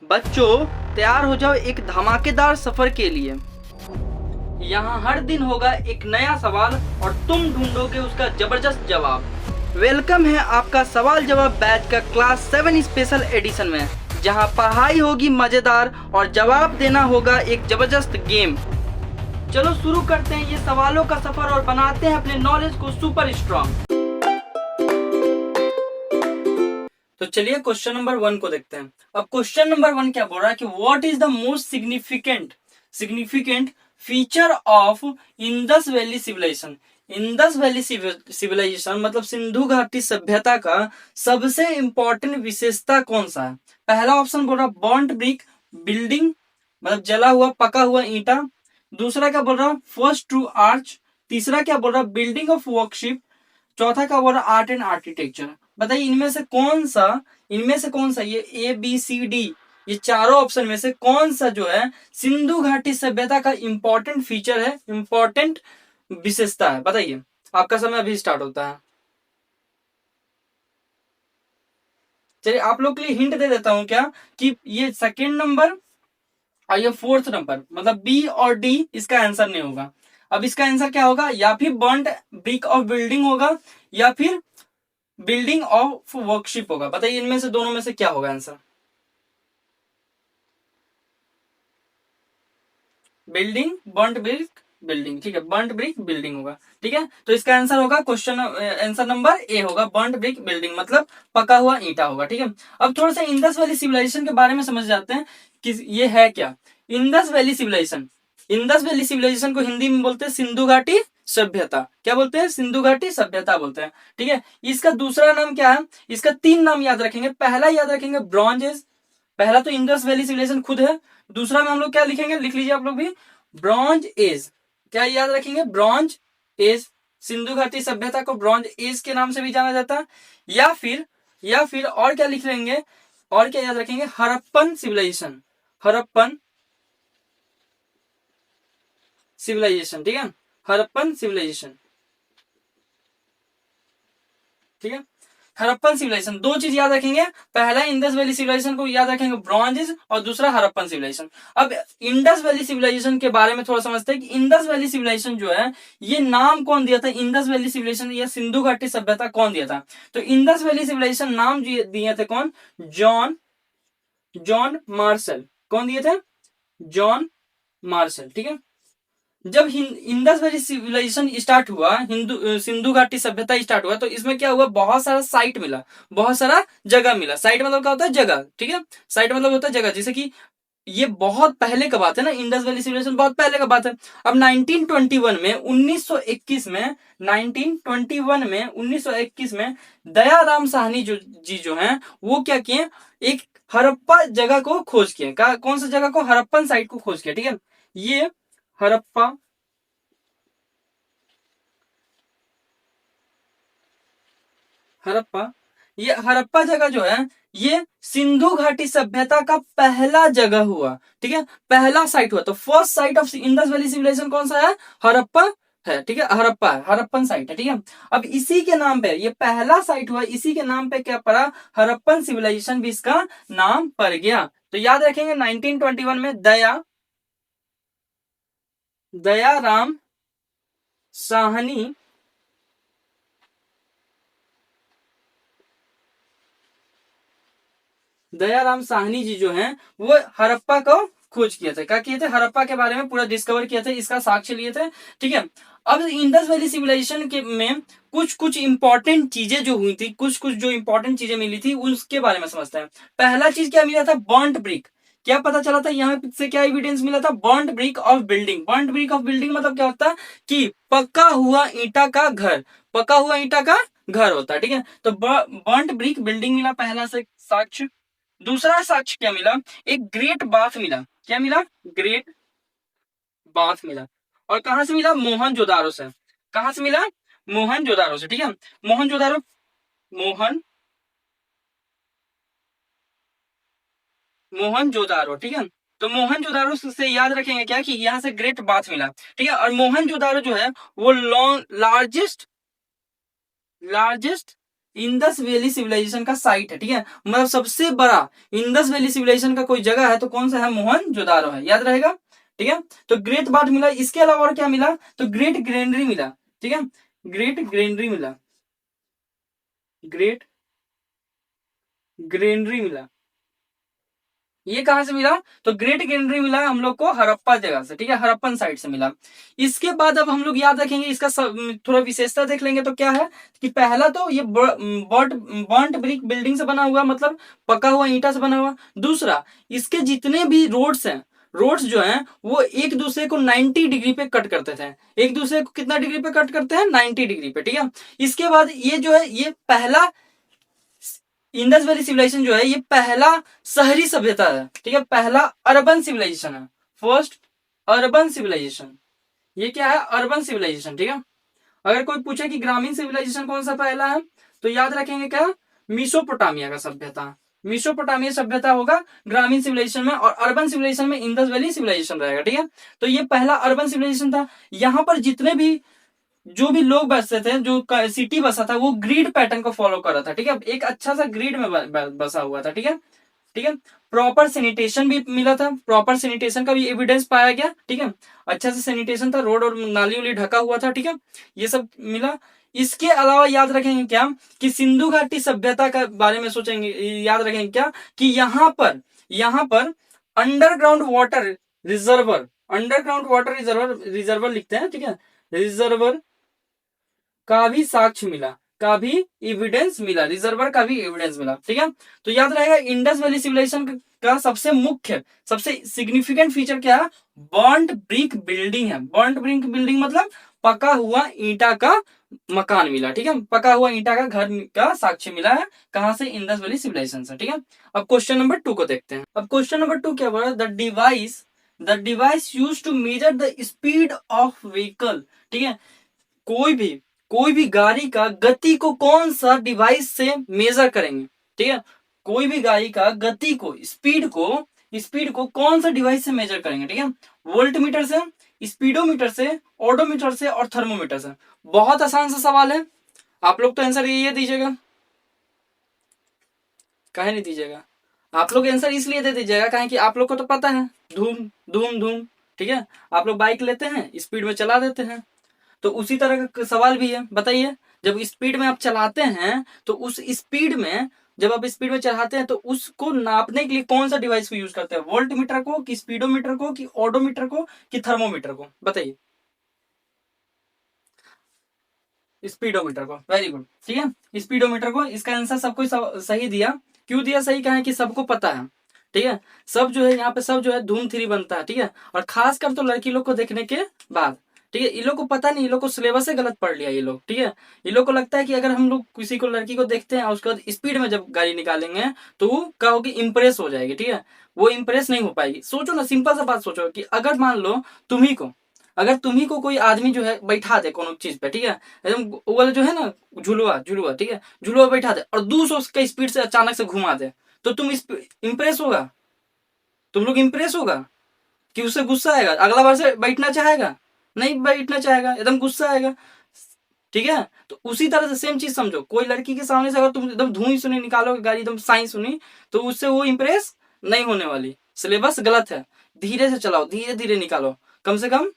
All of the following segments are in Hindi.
बच्चों, तैयार हो जाओ एक धमाकेदार सफर के लिए। यहाँ हर दिन होगा एक नया सवाल और तुम ढूंढोगे उसका जबरदस्त जवाब। वेलकम है आपका सवाल जवाब बैच का क्लास 7 स्पेशल एडिशन में, जहाँ पढ़ाई होगी मजेदार और जवाब देना होगा एक जबरदस्त गेम। चलो शुरू करते हैं ये सवालों का सफर और बनाते हैं अपने नॉलेज को सुपर स्ट्रॉन्ग। तो चलिए क्वेश्चन नंबर 1 को देखते हैं। अब क्वेश्चन नंबर 1 क्या बोल रहा है कि what is the most significant feature of Indus Valley civilisation. Indus Valley civilisation मतलब सिंधु घाटी सभ्यता का सबसे इंपॉर्टेंट विशेषता कौन सा है? पहला ऑप्शन बोल रहा बर्न्ट ब्रिक बिल्डिंग, मतलब जला हुआ पका हुआ ईंटा। दूसरा क्या बोल रहा फर्स्ट ट्रू आर्च। तीसरा क्या बोल रहा बिल्डिंग ऑफ वर्कशिप। चौथा क्या बोल रहा आर्ट एंड आर्किटेक्चर। बताइए इनमें से कौन सा ये ए बी सी डी ये चारों ऑप्शन में से कौन सा जो है सिंधु घाटी सभ्यता का इंपॉर्टेंट फीचर है, इंपॉर्टेंट विशेषता है? बताइए, आपका समय अभी स्टार्ट होता है। चलिए आप लोग के लिए हिंट दे देता हूं क्या कि ये सेकेंड नंबर और ये फोर्थ नंबर मतलब बी और डी इसका आंसर नहीं होगा। अब इसका आंसर क्या होगा? या फिर बर्न्ट ब्रिक ऑफ बिल्डिंग होगा या फिर बिल्डिंग ऑफ वर्कशिप होगा। बताइए इनमें से दोनों में से क्या होगा answer? Building, burnt brick building. ठीक है, बर्न्ट ब्रिक बिल्डिंग होगा। ठीक है, तो इसका आंसर होगा क्वेश्चन आंसर नंबर ए होगा, बर्न्ट ब्रिक बिल्डिंग मतलब पका हुआ ईंटा होगा। ठीक है, अब थोड़ा सा इंडस वैली सिविलाइजेशन के बारे में समझ जाते हैं कि ये है क्या। Indus Valley civilisation, Indus Valley civilisation को हिंदी में बोलते हैं सिंधु घाटी सभ्यता। क्या बोलते हैं? सिंधु घाटी सभ्यता बोलते हैं। ठीक है, इसका दूसरा नाम क्या है? इसका 3 नाम याद रखेंगे। पहला याद रखेंगे ब्रॉन्ज एज, पहला तो इंडस वैली सिविलाइजेशन खुद है। दूसरा में हम लोग क्या लिखेंगे, लिख लीजिए आप लोग भी, ब्रॉन्ज एज। क्या याद रखेंगे? Bronze age. सिंधु घाटी सभ्यता को ब्रॉन्ज एज के नाम से भी जाना जाता है। या फिर और क्या लिख लेंगे, और क्या याद रखेंगे? Harappan civilisation, Harappan civilisation. ठीक है, हड़प्पन सिविलाइजेशन। ठीक है, हड़प्पन सिविलाइजेशन। 2 चीज याद रखेंगे, पहला इंडस वैली सिविलाइजेशन को याद रखेंगे ब्रॉन्ज एज और दूसरा हड़प्पन सिविलाइजेशन। अब इंडस वैली सिविलाइजेशन के बारे में थोड़ा समझते हैं कि इंडस वैली सिविलाइजेशन जो है ये नाम कौन दिया था? इंडस वैली सिविलाइजेशन या सिंधु घाटी सभ्यता कौन दिया था? तो इंडस वैली सिविलाइजेशन नाम दिए थे कौन? John Marshall. कौन दिए थे? John Marshall. ठीक है, जब इंडस वैली सिविलाइजेशन स्टार्ट हुआ, सिंधु घाटी सभ्यता स्टार्ट हुआ, तो इसमें क्या हुआ? बहुत सारा साइट मिला, बहुत सारा जगह मिला। साइट मतलब क्या होता है? जगह। ठीक है, साइट मतलब होता है जगह। जैसे कि ये बहुत पहले का बात है ना, इंडस वैली सिविलाइजेशन बहुत पहले का बात है। अब 1921 में 1921 में 1921 में 1921 में दयाराम साहनी जी जो हैं वो क्या किए? एक हड़प्पा जगह को खोज किए। कौन सा जगह को? हड़प्पन साइट को खोज किया। ठीक है, ये हड़प्पा हड़प्पा ये हड़प्पा जगह जो है ये सिंधु घाटी सभ्यता का पहला जगह हुआ। ठीक है, पहला साइट हुआ। तो first site of Indus Valley civilisation कौन सा है? हड़प्पा है। ठीक है, हड़प्पा है, हड़प्पन साइट है। ठीक है, अब इसी के नाम पे ये पहला साइट हुआ, इसी के नाम पे क्या पड़ा? हड़प्पन सिविलाइजेशन भी इसका नाम पड़ गया। तो याद रखेंगे 1921 में दयाराम साहनी दयाराम साहनी जी जो हैं वो हड़प्पा को खोज किए थे। क्या किए थे? हड़प्पा के बारे में पूरा डिस्कवर किए थे, इसका साक्ष्य लिए थे। ठीक है, अब इंडस वैली सिविलाइजेशन के में कुछ इंपॉर्टेंट चीजें जो हुई थी, कुछ जो इंपॉर्टेंट चीजें मिली थी उसके बारे में समझते हैं। पहला चीज क्या मिला था? Burnt brick. क्या पता चला था यहाँ से? क्या एविडेंस मिला था? Burnt brick of building. Burnt brick of building मतलब क्या होता है कि पका हुआ ईंटा का घर, पका हुआ ईंटा का घर होता है। ठीक है, तो बर्न्ट ब्रिक बिल्डिंग मिला पहला से साक्ष्य। दूसरा साक्ष्य क्या मिला? एक ग्रेट बाथ मिला। क्या मिला? ग्रेट बाथ मिला। और कहां से मिला? मोहनजोदारो से। कहां से मिला? मोहनजोदारो से। ठीक है, मोहनजोदारो मोहनजोदारो। ठीक है, तो मोहनजोदारो से याद रखेंगे क्या कि यहां से ग्रेट बाथ मिला। ठीक है, और मोहनजोदारो जो है वो लार्जेस्ट इंडस वैली सिविलाइजेशन का साइट है, ठीक है, मतलब सबसे बड़ा इंडस वैली सिविलाइजेशन का कोई जगह है तो कौन सा है, मोहनजोदारो है, याद रहेगा, ठीक है। तो ग्रेट बाथ मिला, इसके अलावा और क्या मिला, तो ग्रेट ग्रेनरी मिला, ठीक है, ग्रेट ग्रेनरी मिला, ग्रेट ग्रेनरी मिला। ये कहां से मिला, तो ग्रेट ग्रेनरी मिला हम लोग को हड़प्पा जगह से, ठीक है, हड़प्पन साइड से मिला। इसके बाद अब हम लोग याद रखेंगे इसका थोड़ा विशेषता देख लेंगे तो क्या है कि पहला तो ये बर्ट ब्रिक बिल्डिंग से बना हुआ, मतलब पका हुआ ईंटा से बना हुआ। दूसरा, इसके जितने भी रोड्स हैं, रोड्स जो हैं वो एक दूसरे को 90 डिग्री पे कट करते थे, एक दूसरे को कितना डिग्री पे कट करते हैं, 90 डिग्री पे, ठीक है। इसके बाद ये जो है ये पहला इंडस वैली सिविलाइजेशन जो है ये पहला शहरी सभ्यता है, ठीक है, पहला अर्बन सिविलाइजेशन है, फर्स्ट अर्बन सिविलाइजेशन। ये क्या है, अर्बन सिविलाइजेशन, ठीक है। अगर कोई पूछे कि ग्रामीण सिविलाइजेशन कौन सा पहला है तो याद रखेंगे क्या, मिसोपोटामिया का सभ्यता, मिसोपोटामिया सभ्यता होगा ग्रामीण सिविलाइजेशन में, और अर्बन सिविलाइजेशन में इंडस वैली सिविलाइजेशन रहेगा, ठीक है। तो ये पहला अर्बन सिविलाइजेशन था। यहाँ पर जितने भी जो भी लोग बसते थे, जो सिटी बसा था वो ग्रिड पैटर्न को फॉलो कर रहा था, ठीक है, एक अच्छा सा ग्रिड में बसा हुआ था, ठीक है, ठीक है। प्रॉपर सैनिटेशन भी मिला था, प्रॉपर सैनिटेशन का भी एविडेंस पाया गया, ठीक है, अच्छा से सैनिटेशन था, रोड और नाली उली ढका हुआ था, ठीक है, ये सब मिला। इसके अलावा याद रखेंगे क्या कि सिंधु घाटी सभ्यता का बारे में सोचेंगे, याद रखेंगे क्या कि यहाँ पर underground water reservoir, underground water reservoir, reservoir लिखते हैं, ठीक है, रिजर्वर का भी साक्ष्य मिला, का भी एविडेंस मिला, रिजर्वर का भी एविडेंस मिला, ठीक है। तो याद रहेगा इंडस वैली सिविलाइजेशन का सबसे मुख्य, सबसे सिग्निफिकेंट फीचर क्या है, बर्न्ट ब्रिक बिल्डिंग है। बर्न्ट ब्रिक बिल्डिंग मतलब पका हुआ ईंटा का मकान मिला, ठीक है, पका हुआ ईंटा का घर का साक्ष्य मिला है, कहां से, इंडस वैली सिविलाइजेशन से, ठीक है। अब क्वेश्चन नंबर 2 को देखते हैं। अब क्वेश्चन नंबर 2 क्या बोला, the device use to measure the speed of vehicle, ठीक है, कोई भी गाड़ी का गति को कौन सा डिवाइस से मेजर करेंगे, ठीक है, कोई भी गाड़ी का गति को, स्पीड को कौन सा डिवाइस से मेजर करेंगे, ठीक है, वोल्ट मीटर से, स्पीडोमीटर से, ओडोमीटर से और थर्मोमीटर से। बहुत आसान सा सवाल है, आप लोग तो आंसर ये दीजिएगा, काहे नहीं दीजिएगा, आप लोग आंसर इसलिए दे दीजिएगा काहे कि आप लोग को तो पता है, धूम धूम धूम, ठीक है, आप लोग बाइक लेते हैं स्पीड में चला देते हैं, तो उसी तरह का सवाल भी है, बताइए, जब स्पीड में आप चलाते हैं तो उस स्पीड में, जब आप स्पीड में चलाते हैं तो उसको नापने के लिए कौन सा डिवाइस को यूज करते हैं, वोल्ट मीटर को कि स्पीडोमीटर को कि ओडोमीटर को कि थर्मोमीटर को, बताइए, स्पीडोमीटर को, वेरी गुड, ठीक है, स्पीडोमीटर को। इसका आंसर सबको सही दिया, क्यों दिया सही, कहा है कि सबको पता है, ठीक है, सब जो है यहाँ पे सब जो है धूम 3 बनता है, ठीक है, और खासकर तो लड़की लोग को देखने के बाद, ठीक है, ये लोग को पता नहीं, ये लोग को सिलेबस से गलत पढ़ लिया ये लोग, ठीक है, ये लोग को लगता है कि अगर हम लोग किसी को लड़की को देखते हैं और उसके बाद स्पीड में जब गाड़ी निकालेंगे तो वो क्या होगी, इंप्रेस हो जाएगी, ठीक है, वो इंप्रेस नहीं हो पाएगी। सोचो ना, सिंपल सा बात सोचो कि अगर मान लो तुम्ही को अगर तुम्ही को कोई आदमी जो है बैठा दे कोनो चीज पे, ठीक है, एकदम वो वाला जो है ना झुलुआ झुलुआ, ठीक है, झुलुआ बैठा दे और 200 के स्पीड से अचानक से घुमा दे, तो तुम इंप्रेस होगा, तुम लोग इंप्रेस होगा कि उससे गुस्सा आएगा, अगला बार से बैठना चाहेगा, नहीं बैठना चाहेगा, एकदम गुस्सा आएगा, ठीक है। तो उसी तरह से सेम चीज समझो, कोई लड़की के सामने से अगर तुम एकदम धुई सुनी निकालोगे गाड़ी, एकदम साई सुनी, तो उससे वो इंप्रेस नहीं होने वाली, सिलेबस गलत है, धीरे से चलाओ, धीरे धीरे निकालो, कम से कम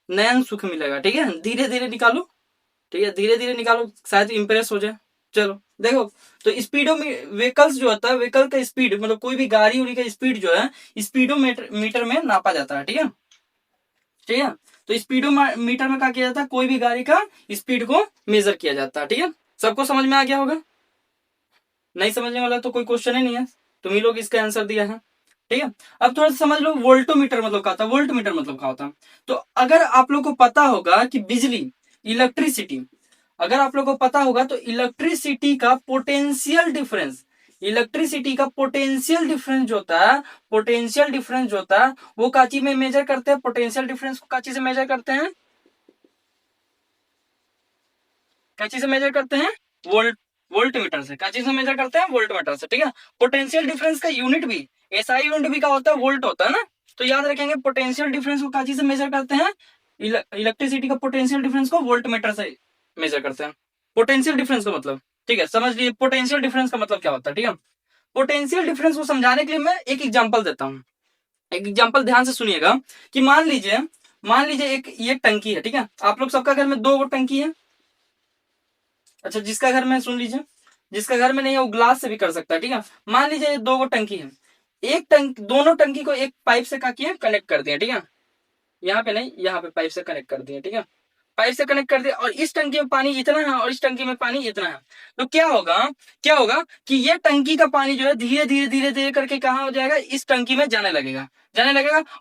नयन सुख मिलेगा, ठीक है, धीरे धीरे निकालो, ठीक है, धीरे धीरे निकालो, शायद इंप्रेस हो जाए। चलो देखो, तो स्पीडो व्हीकल्स जो होता है, व्हीकल का स्पीड मतलब कोई भी गाड़ी उड़ी का स्पीड जो है मीटर में नापा जाता है, ठीक है, ठीक है। तो मीटर में क्या किया जाता है, कोई भी गाड़ी का स्पीड को मेजर किया जाता है, ठीक है। सबको समझ में आ गया होगा, नहीं समझने वाला तो कोई क्वेश्चन ही नहीं है, तुम ही लोग इसका आंसर दिया है, ठीक है। अब थोड़ा सा समझ लो वोल्टोमीटर मतलब क्या होता है, वोल्टमीटर मतलब क्या होता है। तो अगर आप लोग को पता होगा कि बिजली, इलेक्ट्रिसिटी, अगर आप लोग को पता होगा तो इलेक्ट्रिसिटी का पोटेंशियल डिफरेंस जो होता है, वो काची में मेजर करते हैं, पोटेंशियल डिफरेंस को काची से मेजर करते हैं, काची से मेजर करते हैं, वोल्ट वोल्ट मीटर से, काची से मेजर करते हैं, वोल्ट मीटर से, ठीक है। पोटेंशियल डिफरेंस का यूनिट भी, एसआई यूनिट भी क्या होता है, वोल्ट होता है ना, तो याद रखेंगे पोटेंशियल डिफरेंस को काची से मेजर करते हैं, इलेक्ट्रिसिटी का पोटेंशियल डिफरेंस को वोल्ट मीटर से मेजर करते हैं, पोटेंशियल डिफरेंस का मतलब, ठीक है, समझ लीजिए पोटेंशियल डिफरेंस का मतलब क्या होता है। ठीक है, पोटेंशियल डिफरेंस को समझाने के लिए मैं एक एग्जांपल देता हूँ। एक एग्जांपल ध्यान से सुनिएगा कि मान लीजिए एक ये टंकी है। ठीक है, आप लोग सबका घर में 2 टंकी है। अच्छा, जिसका घर में, सुन लीजिए, जिसका घर में नहीं है वो ग्लास से भी कर सकता है। ठीक है, मान लीजिए 2 टंकी है। एक टंकी, दोनों टंकी को एक पाइप से क्या किया, कनेक्ट कर दिया। ठीक है, यहाँ पे नहीं, यहाँ पे पाइप से कनेक्ट कर दिया। ठीक है, पाइप से कनेक्ट कर दिया और इस टंकी में पानी इतना है और इस टंकी में पानी इतना है। तो क्या होगा कि ये टंकी का पानी जो है धीरे धीरे धीरे धीरे करके कहाँ हो जाएगा, इस टंकी में जाने लगेगा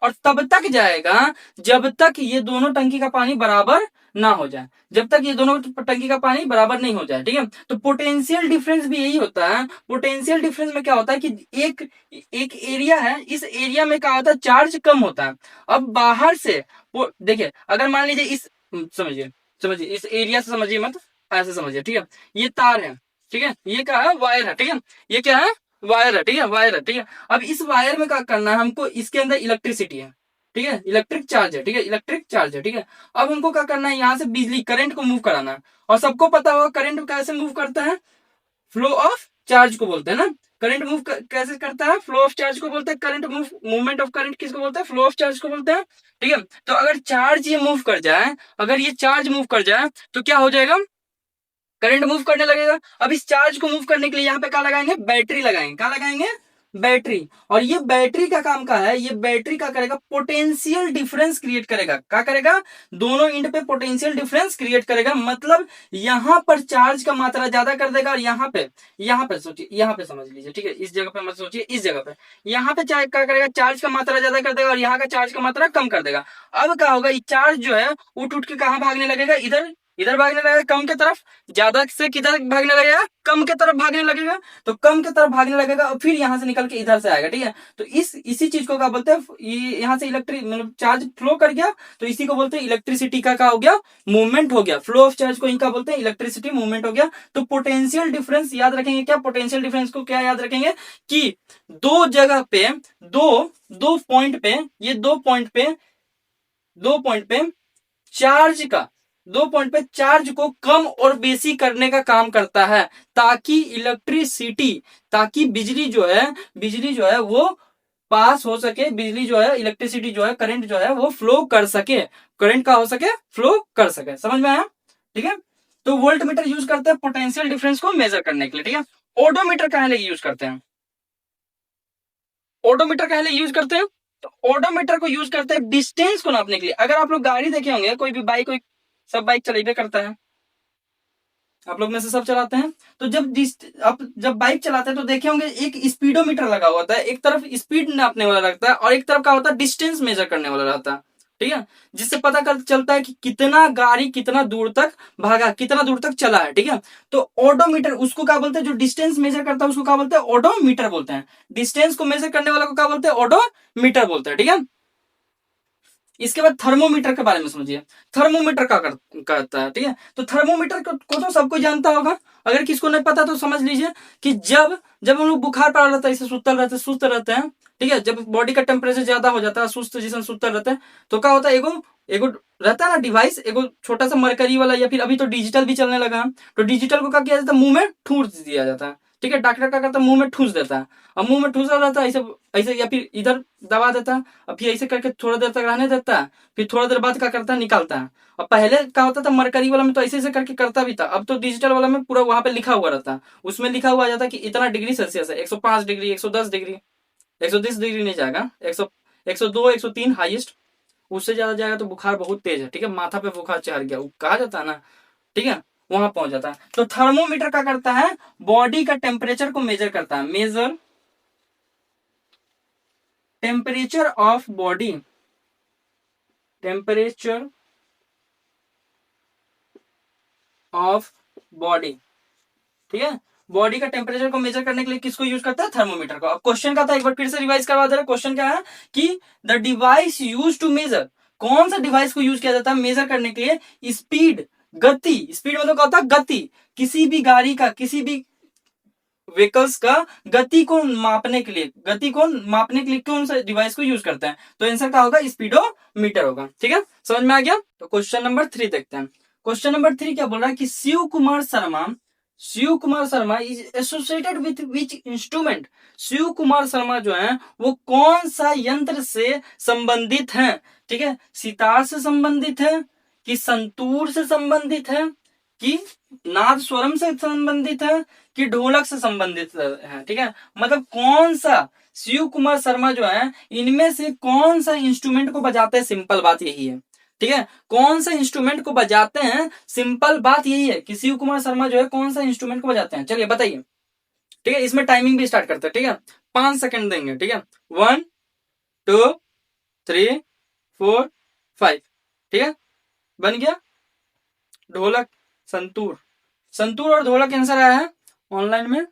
और तब तक जाएगा जब तक ये दोनों टंकी का पानी बराबर ना हो जाए, जब तक ये दोनों टंकी का पानी बराबर नहीं हो जाए। ठीक है, तो पोटेंशियल डिफरेंस भी यही होता है। पोटेंशियल डिफरेंस में क्या होता है कि एक एक एरिया है, इस एरिया में क्या होता है, चार्ज कम होता है। अब बाहर से वो देखिए, अगर मान लीजिए इस, समझिए समझिए इस एरिया से समझिए मत, ऐसे समझिए। ठीक है, ये तार है। ठीक है, ये क्या है, वायर है। ठीक है, ये क्या है, वायर है। ठीक है, वायर है। ठीक है, अब इस वायर में क्या करना है हमको, इसके अंदर इलेक्ट्रिसिटी है। ठीक है, इलेक्ट्रिक चार्ज है। ठीक है, इलेक्ट्रिक चार्ज है। ठीक है, अब हमको क्या करना है, यहाँ से बिजली करंट को मूव कराना है। और सबको पता होगा करंट कैसे मूव करता है, फ्लो ऑफ चार्ज को बोलते हैं ना। करंट मूव कैसे करता है, फ्लो ऑफ चार्ज को बोलते हैं। करंट मूवमेंट ऑफ करंट किसको बोलते हैं, फ्लो ऑफ चार्ज को बोलते हैं। ठीक है, तो अगर चार्ज ये मूव कर जाए, अगर ये चार्ज मूव कर जाए तो क्या हो जाएगा, करंट मूव करने लगेगा। अब इस चार्ज को मूव करने के लिए यहाँ पे क्या लगाएंगे, बैटरी लगाएंगे। क्या लगाएंगे, बैटरी। और ये बैटरी का काम का है, ये बैटरी क्या करेगा, पोटेंशियल डिफरेंस क्रिएट करेगा। क्या करेगा, दोनों इंड पे पोटेंशियल डिफरेंस क्रिएट करेगा। मतलब यहां पर चार्ज का मात्रा ज्यादा कर देगा और यहाँ पे सोचिए, यहाँ पे समझ लीजिए। ठीक है, इस जगह पे मत सोचिए, इस जगह पे, यहाँ पे क्या करेगा, चार्ज का मात्रा ज्यादा कर देगा और यहाँ का चार्ज का मात्रा कम कर देगा। अब क्या होगा, ये चार्ज जो है उठ उठ के कहाँ भागने लगेगा, इधर इधर भागने लगेगा, कम के तरफ। ज्यादा से किधर भागने लगेगा, कम के तरफ भागने लगेगा। तो कम के तरफ भागने लगेगा और फिर यहां से निकल के इधर से आएगा। ठीक है, तो इसी चीज को क्या बोलते हैं, ये यहाँ से इलेक्ट्रिक मतलब चार्ज फ्लो कर गया, तो इसी को बोलते हैं इलेक्ट्रिसिटी का क्या हो गया, मूवमेंट हो गया। फ्लो ऑफ चार्ज को इनका बोलते हैं इलेक्ट्रिसिटी मूवमेंट हो गया। तो पोटेंशियल डिफरेंस याद रखेंगे क्या, पोटेंशियल डिफरेंस को क्या याद रखेंगे कि दो जगह पे, दो दो पॉइंट पे, ये दो पॉइंट पे चार्ज का, 2 पॉइंट पे चार्ज को कम और बेसी करने का काम करता है, ताकि इलेक्ट्रिसिटी, ताकि बिजली जो है वो पास हो सके, बिजली जो है, इलेक्ट्रिसिटी जो है, करंट जो है वो फ्लो कर सके, करंट का हो सके, फ्लो कर सके। समझ में आया। ठीक है, तो वोल्ट मीटर यूज करते हैं पोटेंशियल डिफरेंस को मेजर करने के लिए। ठीक है, ओडोमीटर कहाँ लिए यूज करते हैं, ओडोमीटर कहाँ लिए यूज करते हैं, तो ओडोमीटर को यूज करते हैं डिस्टेंस को नापने के लिए। अगर आप लोग गाड़ी देखे होंगे, कोई भी बाइक, कोई सब बाइक चलेबे करता है, आप लोग में से सब चलाते हैं, तो आप जब बाइक चलाते हैं तो देखे होंगे एक स्पीडोमीटर लगा हुआ होता है। एक तरफ स्पीड नापने वाला लगता है और एक तरफ क्या होता है, डिस्टेंस मेजर करने वाला रहता है। ठीक है, जिससे पता कर चलता है कि कितना गाड़ी कितना दूर तक भागा, कितना दूर तक चला है। ठीक है, तो ओडोमीटर उसको क्या बोलते हैं, जो डिस्टेंस मेजर करता है उसको क्या बोलते हैं, ओडोमीटर बोलते हैं। डिस्टेंस को मेजर करने वाला को क्या बोलते हैं, ओडोमीटर बोलते हैं। ठीक है, इसके बाद थर्मोमीटर के बारे में समझिए। थर्मोमीटर का करता है। ठीक है, तो थर्मोमीटर को तो सबको जानता होगा। अगर किसको नहीं पता तो समझ लीजिए कि जब जब हम लोग बुखार पड़ा रहता है, इसे सुस्त रहते हैं। ठीक है, जब बॉडी का टेम्परेचर ज्यादा हो जाता है, सुस्त रहते हैं, तो क्या होता है, एगो एगो रहता है ना डिवाइस, एगो छोटा सा मरकरी वाला, या फिर अभी तो डिजिटल भी चलने लगा है, तो डिजिटल को क्या किया जाता है, मुंह में ठूस दिया जाता है। ठीक है, डॉक्टर क्या करता है, मुंह में ठूस देता है। अब मुंह में ठूसा रहता है ऐसे ऐसे, या फिर इधर दबा देता है, और फिर ऐसे करके थोड़ा देर तक रहने देता है, फिर थोड़ा देर बाद क्या करता है, निकालता है। और पहले क्या होता था, मरकरी वाला में तो ऐसे ऐसे करके करता भी था। अब तो डिजिटल वाला में पूरा वहां पे लिखा हुआ रहता है, उसमें लिखा हुआ जाता है कि इतना डिग्री सेल्सियस है, 105 डिग्री, 110 डिग्री, 110 डिग्री नहीं जाएगा, 102, 103 हाईएस्ट। उससे ज्यादा जाएगा तो बुखार बहुत तेज है। ठीक है, माथा पे बुखार चढ़ गया, वो कहा जाता है ना। ठीक है, वहां पहुंच जाता है। तो थर्मोमीटर क्या करता है, बॉडी का टेम्परेचर को मेजर करता है। Measure temperature of body, temperature of body. ठीक है, बॉडी का टेम्परेचर को मेजर करने के लिए किसको यूज करता है, थर्मोमीटर को। अब क्वेश्चन का था, एक बार फिर से रिवाइज करवा दे रहा। क्वेश्चन क्या है कि the device use to measure, कौन सा डिवाइस को यूज किया जाता है मेजर करने के लिए, स्पीड, गति। स्पीड मतलब क्या होता है, गति, किसी भी गाड़ी का, किसी भी व्हीकल्स का गति को मापने के लिए, कौन सा डिवाइस को यूज करते हैं, तो आंसर क्या होगा, स्पीडोमीटर होगा। ठीक है, समझ में आ गया। तो क्वेश्चन नंबर 3 देखते हैं। क्वेश्चन नंबर 3 क्या बोल रहा है कि Shiv Kumar Sharma Shiv Kumar Sharma is associated with which instrument, Shiv Kumar Sharma जो है वो कौन सा यंत्र से संबंधित है, ठीक है, सितार से संबंधित है कि संतूर से संबंधित है कि नाद स्वरम से संबंधित है कि ढोलक से संबंधित है, ठीक है, मतलब कौन सा शिव कुमार शर्मा जो है इनमें से कौन सा इंस्ट्रूमेंट को बजाते हैं, सिंपल बात यही है, ठीक है, कौन सा इंस्ट्रूमेंट को बजाते हैं, सिंपल बात यही है कि शिव कुमार शर्मा जो है कौन सा इंस्ट्रूमेंट को बजाते हैं, चलिए बताइए, ठीक है, इसमें टाइमिंग भी स्टार्ट करते हैं, ठीक है, 5 सेकंड देंगे, ठीक है, 1 2 3 4 5, ठीक है, बन गया, ढोलक संतूर, संतूर और ढोलक आंसर आया है ऑनलाइन में,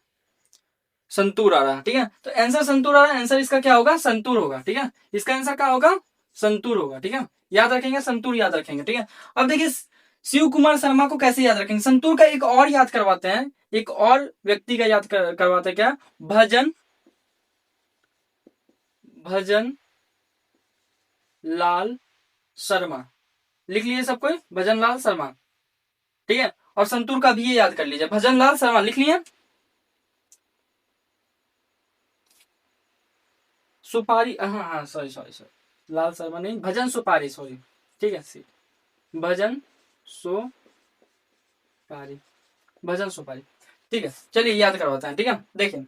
संतूर आ रहा है, ठीक है, तो आंसर संतूर आ रहा है, आंसर इसका क्या होगा, संतूर होगा, ठीक है, इसका आंसर क्या होगा, संतूर होगा, ठीक है, याद रखेंगे, संतूर याद रखेंगे, ठीक है। अब देखिए शिव कुमार शर्मा को कैसे याद रखेंगे, संतूर का एक और याद करवाते हैं, एक और व्यक्ति का याद करवाते हैं, क्या, भजन भजन लाल शर्मा, लिख लीजिए सब कोई, भजन लाल शर्मा, ठीक है, और संतूर का भी ये याद कर लीजिए, भजन लाल शर्मा लिख लिए, सुपारी, हाँ हाँ sorry sorry sorry, Lal Sharma नहीं, भजन सुपारी, सॉरी, ठीक है, भजन सुपारी, भजन सुपारी, ठीक है, चलिए याद करवाते हैं, ठीक है, देखिए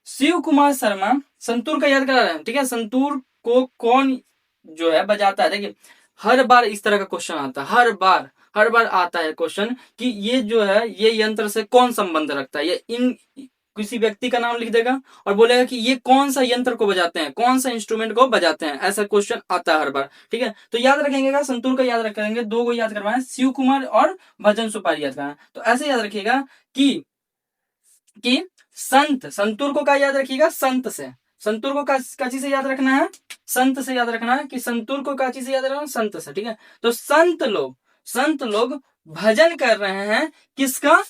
शिव कुमार शर्मा संतूर का याद करा रहे हैं, ठीक है, संतूर को कौन जो है बजाता है, देखिए हर बार इस तरह का क्वेश्चन आता है, हर बार आता है क्वेश्चन कि ये जो है ये यंत्र से कौन संबंध रखता है, ये इन किसी व्यक्ति का नाम लिख देगा और बोलेगा कि ये कौन सा यंत्र को बजाते हैं, कौन सा इंस्ट्रूमेंट को बजाते हैं, ऐसा क्वेश्चन आता है हर बार, ठीक है, तो याद रखेंगे का संतूर का याद रखेंगे, दो को याद करवाएं, शिव कुमार और भजन सुपारी याद करवाएं, तो ऐसे याद रखिएगा कि संत, संतूर को क्या याद रखिएगा, संत से, संतूर को काची से याद रखना है, संत से याद रखना है, कि संतूर को काची से याद रखना है, संत से, ठीक है, तो संत लोग भजन कर रहे हैं किसका,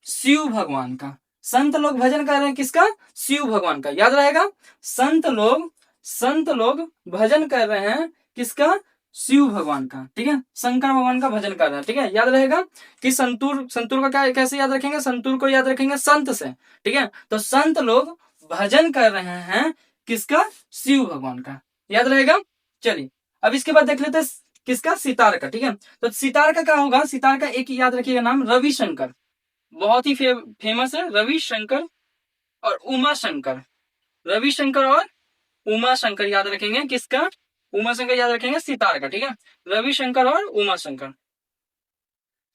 शिव भगवान का, संत लोग भजन कर रहे हैं किसका, शिव भगवान का, याद रहेगा, संत लोग भजन कर रहे हैं किसका, शिव भगवान का, ठीक है, शंकर भगवान का भजन कर रहे हैं, ठीक है, याद रहेगा कि संतूर का क्या कैसे याद रखेंगे, संतूर को याद रखेंगे संत से, ठीक है, तो संत लोग भजन कर रहे हैं किसका, शिव भगवान का, याद रहेगा। चलिए अब इसके बाद देख लेते हैं किसका, सितार का, ठीक है, तो सितार का क्या होगा, सितार का एक याद रखिएगा नाम, रविशंकर, बहुत ही फेमस है, रविशंकर और उमा शंकर, रविशंकर और उमा शंकर याद रखेंगे किसका, उमा शंकर याद रखेंगे सितार का, ठीक है, रविशंकर और उमा शंकर,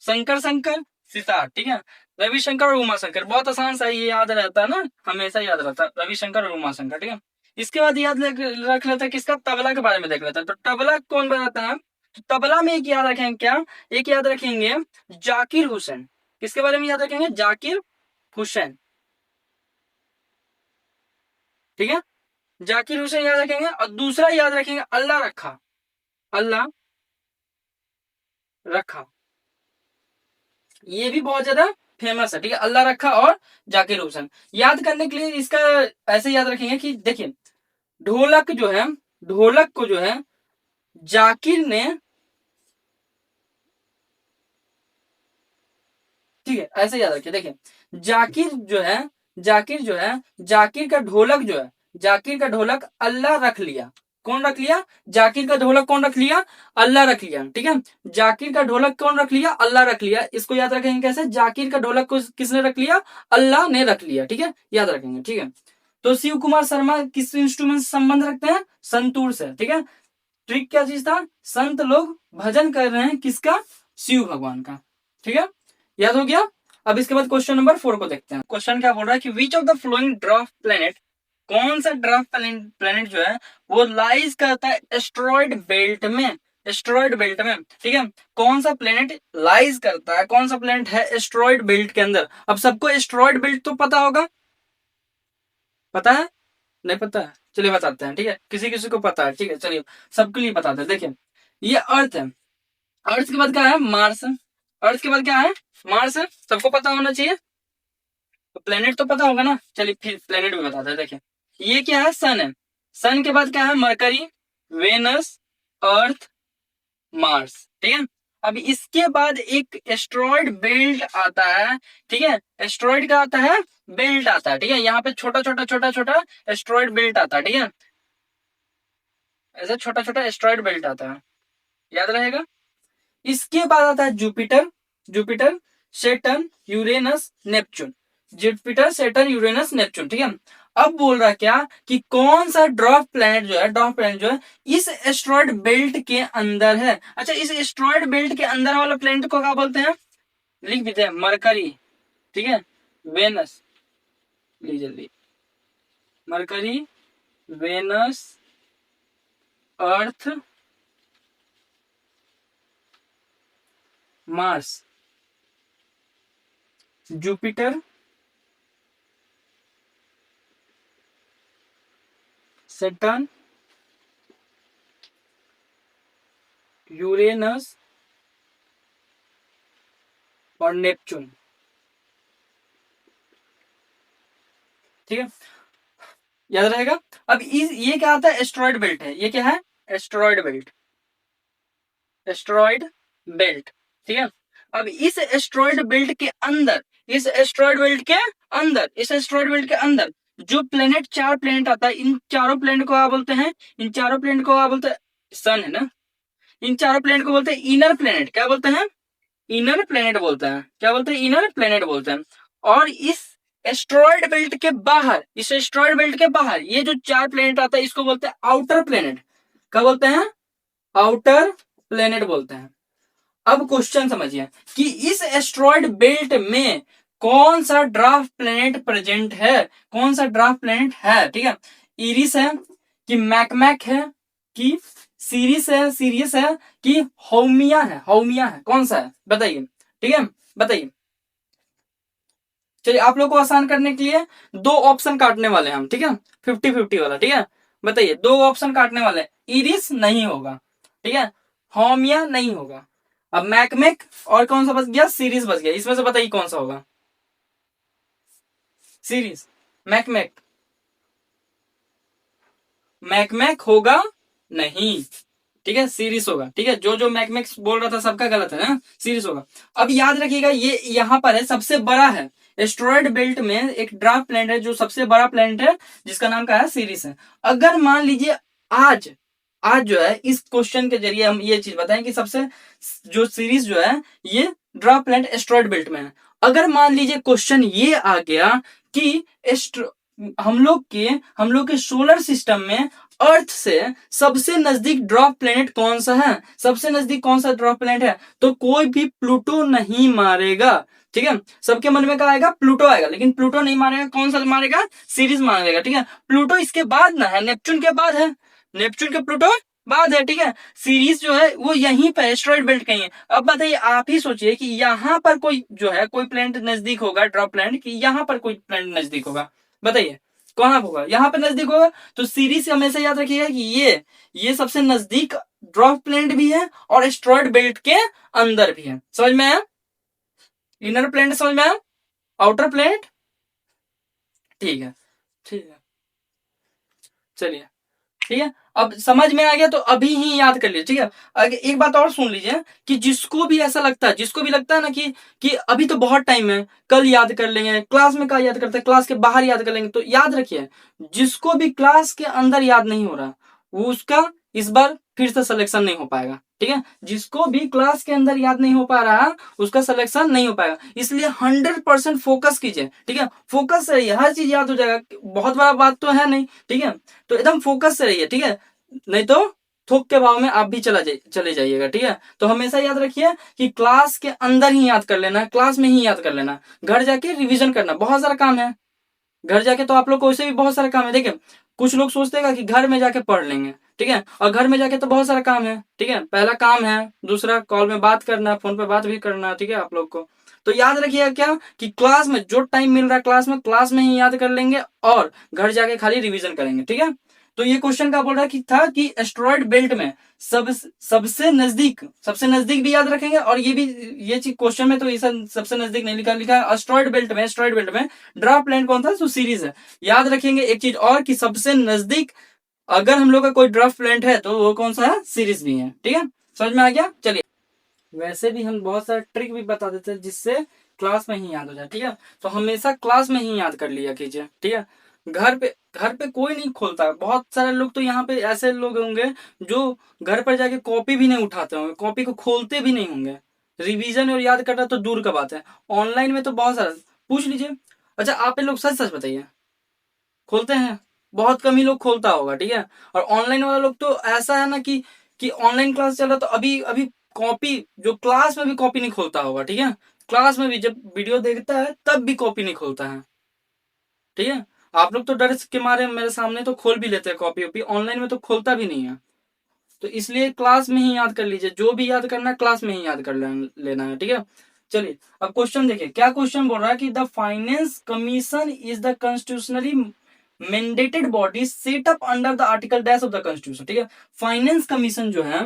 शंकर शंकर सितार, ठीक है, रविशंकर और उमा शंकर, बहुत आसान सा ये याद रहता है ना, हमेशा याद रहता है रविशंकर और उमा शंकर, ठीक है। इसके बाद याद रख लेते हैं किसका, तबला के बारे में देख लेते हैं, तो तबला कौन बजाता है, तो तबला में एक याद रखेंगे क्या, एक याद रखेंगे जाकिर हुसैन, किसके बारे में याद रखेंगे, जाकिर हुसैन, ठीक है, जाकिर हुसैन याद रखेंगे, और दूसरा याद रखेंगे अल्लाह रखा, अल्लाह रखा, ये भी बहुत ज्यादा फेमस है, ठीक है, अल्लाह रखा और जाकिर हुसैन, याद करने के लिए इसका ऐसे याद रखेंगे कि देखिए ढोलक जो है, ढोलक को जो है जाकिर ने, ठीक है, ऐसे याद रखिए, देखिए जाकिर जो है जाकिर का ढोलक जो है, जाकिर का ढोलक अल्लाह रख लिया, कौन रख लिया, जाकिर का ढोलक कौन रख लिया, अल्लाह रख लिया, ठीक है, जाकिर का ढोलक कौन रख लिया, अल्लाह रख लिया, इसको याद रखेंगे कैसे, जाकिर का ढोलक को किसने रख लिया, अल्लाह ने रख लिया, ठीक है, याद रखेंगे, ठीक है, तो शिव कुमार शर्मा किस इंस्ट्रूमेंट से संबंध रखते हैं, संतूर से, ठीक है, ट्रिक क्या चीज था, संत लोग भजन कर रहे हैं किसका, शिव भगवान का, ठीक है, याद हो गया। अब इसके बाद क्वेश्चन नंबर 4 को देखते हैं, क्वेश्चन क्या बोल रहा है कि which of the flowing draft planet, कौन सा ड्राफ्ट प्लेनेट जो है वो लाइज करता है एस्ट्रॉइड बेल्ट में, एस्ट्रॉइड बेल्ट में, ठीक है, कौन सा प्लेनेट लाइज करता है, कौन सा प्लेनेट है एस्ट्रॉइड बेल्ट के अंदर, अब सबको एस्ट्रॉइड बेल्ट तो पता होगा, पता है, नहीं पता है, चलिए बताते हैं, ठीक है, किसी किसी को पता है, ठीक है, चलिए सबके लिए बताते हैं, देखिए ये अर्थ है, अर्थ के बाद क्या है, मार्स, अर्थ के बाद क्या है, मार्स है, सबको पता होना चाहिए, तो प्लेनेट तो पता होगा ना, चलिए फिर प्लेनेट भी बताते हैं, देखिए ये क्या है, सन है, सन के बाद क्या है, मरकरी, वेनस, अर्थ, मार्स, ठीक है, अब इसके बाद एक एस्ट्रॉइड बेल्ट आता है, ठीक है, एस्ट्रॉइड का आता है, बेल्ट आता है, ठीक है, यहाँ पे छोटा छोटा छोटा छोटा एस्ट्रॉइड बेल्ट आता है, ठीक है, ऐसा छोटा छोटा एस्ट्रॉइड बेल्ट आता है, याद रहेगा। इसके बाद आता है Jupiter, Jupiter, Saturn, Uranus, Neptune, Jupiter, Saturn, Uranus, Neptune, ठीक है। अब बोल रहा है क्या कि कौन सा ड्वार्फ प्लैनेट जो है, ड्वार्फ प्लैनेट जो है इस एस्ट्रॉइड बेल्ट के अंदर है। अच्छा, इस एस्ट्रॉइड बेल्ट के अंदर वाला प्लैनेट को क्या बोलते हैं, लिख देते हैं, मरकरी, ठीक है, वेनस, ली जल्दी, मरकरी, वेनस, अर्थ, मार्स, जुपिटर, सैटर्न, यूरेनस और नेपच्यून, ठीक है, याद रहेगा। अब ये क्या आता है, एस्ट्रॉइड बेल्ट है, ये क्या है, एस्ट्रॉइड बेल्ट, एस्ट्रॉइड बेल्ट, ठीक है। अब इस एस्ट्रॉइड बेल्ट के अंदर, इस एस्ट्रॉइड बेल्ट के अंदर, इस एस्ट्रॉइड बेल्ट के अंदर जो प्लेनेट, चार प्लेनेट आता है, इन चारों प्लेनेट को क्या बोलते हैं, इन चारों प्लेनेट को क्या बोलते हैं, सन है ना, इन चारों प्लेनेट को बोलते हैं इनर प्लेनेट, क्या बोलते हैं, इनर प्लेनेट बोलते हैं, क्या बोलते हैं, इनर प्लेनेट बोलते हैं। और इस एस्ट्रॉइड बेल्ट के बाहर, इस एस्ट्रॉइड बेल्ट के बाहर ये जो चार प्लेनेट आता है इसको बोलते हैं आउटर प्लेनेट, क्या बोलते हैं, आउटर प्लेनेट बोलते हैं। अब क्वेश्चन समझिए कि इस एस्ट्रॉइड बेल्ट में कौन सा ड्वार्फ प्लेनेट प्रेजेंट है, कौन सा ड्वार्फ प्लेनेट है, ठीक है, इरिस है कि मैकमैक है कि सीरिस है, सीरियस है कि होमिया है, होमिया है, कौन सा है बताइए, ठीक है, बताइए। चलिए आप लोग को आसान करने के लिए दो ऑप्शन काटने वाले हैं हम, ठीक है, 50-50 वाला, ठीक है, बताइए, दो ऑप्शन काटने वाले हैं, इरिस नहीं होगा, ठीक है, होमिया नहीं होगा, अब मैकमैक और कौन सा बच गया, सीरीज बच गया, इसमें से बताइए कौन सा होगा, सीरीज, मैकमैक, मैकमैक होगा नहीं, ठीक है, सीरीज होगा, ठीक है, जो जो मैकमैक्स बोल रहा था सबका गलत है ना, सीरीज होगा। अब याद रखिएगा ये यहाँ पर है, सबसे बड़ा है, एस्ट्रॉइड बेल्ट में एक ड्वार्फ प्लैनेट है जो सबसे बड़ा प्लैनेट है जिसका नाम क्या है, सीरीज है। अगर मान लीजिए आज, आज जो है इस क्वेश्चन के जरिए हम ये चीज बताएं कि सबसे जो सीरीज जो है ये ड्वार्फ प्लैनेट एस्ट्रॉइड बेल्ट में है। अगर मान लीजिए क्वेश्चन ये आ गया कि हम लोग के सोलर सिस्टम में अर्थ से सबसे नजदीक ड्वार्फ प्लैनेट कौन सा है, सबसे नजदीक कौन सा ड्वार्फ प्लैनेट है, तो कोई भी प्लूटो नहीं मारेगा, ठीक है, सबके मन में क्या आएगा, प्लूटो आएगा, लेकिन प्लूटो नहीं मारेगा, कौन सा मारेगा, सीरीज मारेगा, ठीक है, प्लूटो इसके बाद ना है, नेपच्यून के बाद है, नेपच्यून के प्लूटो बाद है, ठीक है, सीरीज जो है वो यहीं पर एस्ट्रॉइड बेल्ट कहीं है। अब बताइए, आप ही सोचिए कि यहाँ पर कोई जो है कोई प्लैनेट नजदीक होगा ड्वार्फ प्लैनेट, कि यहाँ पर कोई प्लैनेट नजदीक होगा, बताइए कौन होगा, यहाँ पे नजदीक होगा। तो सीरीज से हमेशा याद रखिएगा कि ये सबसे नजदीक ड्वार्फ प्लैनेट भी है और एस्ट्रॉइड बेल्ट के अंदर भी है, समझ में आया, इनर प्लैनेट समझ में आया, आउटर प्लैनेट, ठीक है, ठीक है, चलिए, ठीक है, अब समझ में आ गया तो अभी ही याद कर लीजिए, ठीक है। आगे एक बात और सुन लीजिए कि जिसको भी ऐसा लगता है, जिसको भी लगता है ना कि अभी तो बहुत टाइम है, कल याद कर लेंगे, क्लास में क्या याद करते हैं, क्लास के बाहर याद कर लेंगे, तो याद रखिए जिसको भी क्लास के अंदर याद नहीं हो रहा वो उसका इस बार फिर से सिलेक्शन नहीं हो पाएगा, ठीक है, जिसको भी क्लास के अंदर याद नहीं हो पा रहा उसका सिलेक्शन नहीं हो पाएगा, इसलिए 100% फोकस कीजिए, ठीक है, फोकस से रहिए, हर चीज याद हो जाएगा, बहुत बड़ा बात तो है नहीं, ठीक है, तो एकदम फोकस से रहिए, ठीक है, नहीं तो थोक के भाव में आप भी चले जाइएगा, ठीक है। तो हमेशा याद रखिए कि क्लास के अंदर ही याद कर लेना, क्लास में ही याद कर लेना, घर जाके रिवीजन करना, बहुत सारा काम है घर जाके, तो आप लोग को वैसे भी बहुत सारा काम है, देखिए कुछ लोग सोचते हैं कि घर में जाके पढ़ लेंगे, ठीक है, और घर में जाके तो बहुत सारा काम है, ठीक है, पहला काम है, दूसरा कॉल में बात करना, फोन पे बात भी करना, ठीक है, आप लोग को तो याद रखिएगा क्या कि क्लास में जो टाइम मिल रहा है क्लास में ही याद कर लेंगे और घर जाके खाली रिवीजन करेंगे, ठीक है। तो ये क्वेश्चन का बोल रहा कि था कि एस्ट्रॉइड बेल्ट में सबसे नजदीक भी याद रखेंगे, और ये भी ये चीज क्वेश्चन में तो ये सबसे नजदीक नहीं लिखा है, एस्ट्रॉइड बेल्ट में ड्वार्फ प्लैनेट कौन था, तो सीरीज है, याद रखेंगे। एक चीज और कि सबसे नजदीक अगर हम लोग का कोई ड्वार्फ प्लैनेट है तो वो कौन सा है, सीरीज भी है, ठीक है, समझ में आ गया, चलिए वैसे भी हम बहुत सारे ट्रिक भी बता देते हैं जिससे क्लास में ही याद हो जाए, ठीक है। तो हमेशा क्लास में ही याद कर लिया कीजिए, ठीक है। घर पे कोई नहीं खोलता, बहुत सारे लोग तो यहाँ पे ऐसे लोग होंगे जो घर पर जाके कॉपी भी नहीं उठाते होंगे, कॉपी को खोलते भी नहीं होंगे। रिवीजन और याद करना तो दूर का बात है, ऑनलाइन में तो बहुत सारा पूछ लीजिए। अच्छा आप लोग सच सच बताइए, खोलते हैं? बहुत कम ही लोग खोलता होगा, ठीक है। और ऑनलाइन वाला लोग तो ऐसा है ना कि ऑनलाइन क्लास चल रहा तो अभी अभी कॉपी, जो क्लास में भी कॉपी नहीं खोलता होगा, ठीक है। क्लास में भी जब वीडियो देखता है तब भी कॉपी नहीं खोलता है, ठीक है। आप लोग तो डर के मारे मेरे सामने तो खोल भी लेते हैं कॉपी वॉपी, ऑनलाइन में तो खोलता भी नहीं है। तो इसलिए क्लास में ही याद कर लीजिए, जो भी याद करना है क्लास में ही याद कर लेना है, ठीक है। चलिए अब क्वेश्चन देखिए, क्या क्वेश्चन बोल रहा है कि the finance commission is the constitutionally mandated body set up under the article dash of the constitution, ठीक है। फाइनेंस कमीशन जो है,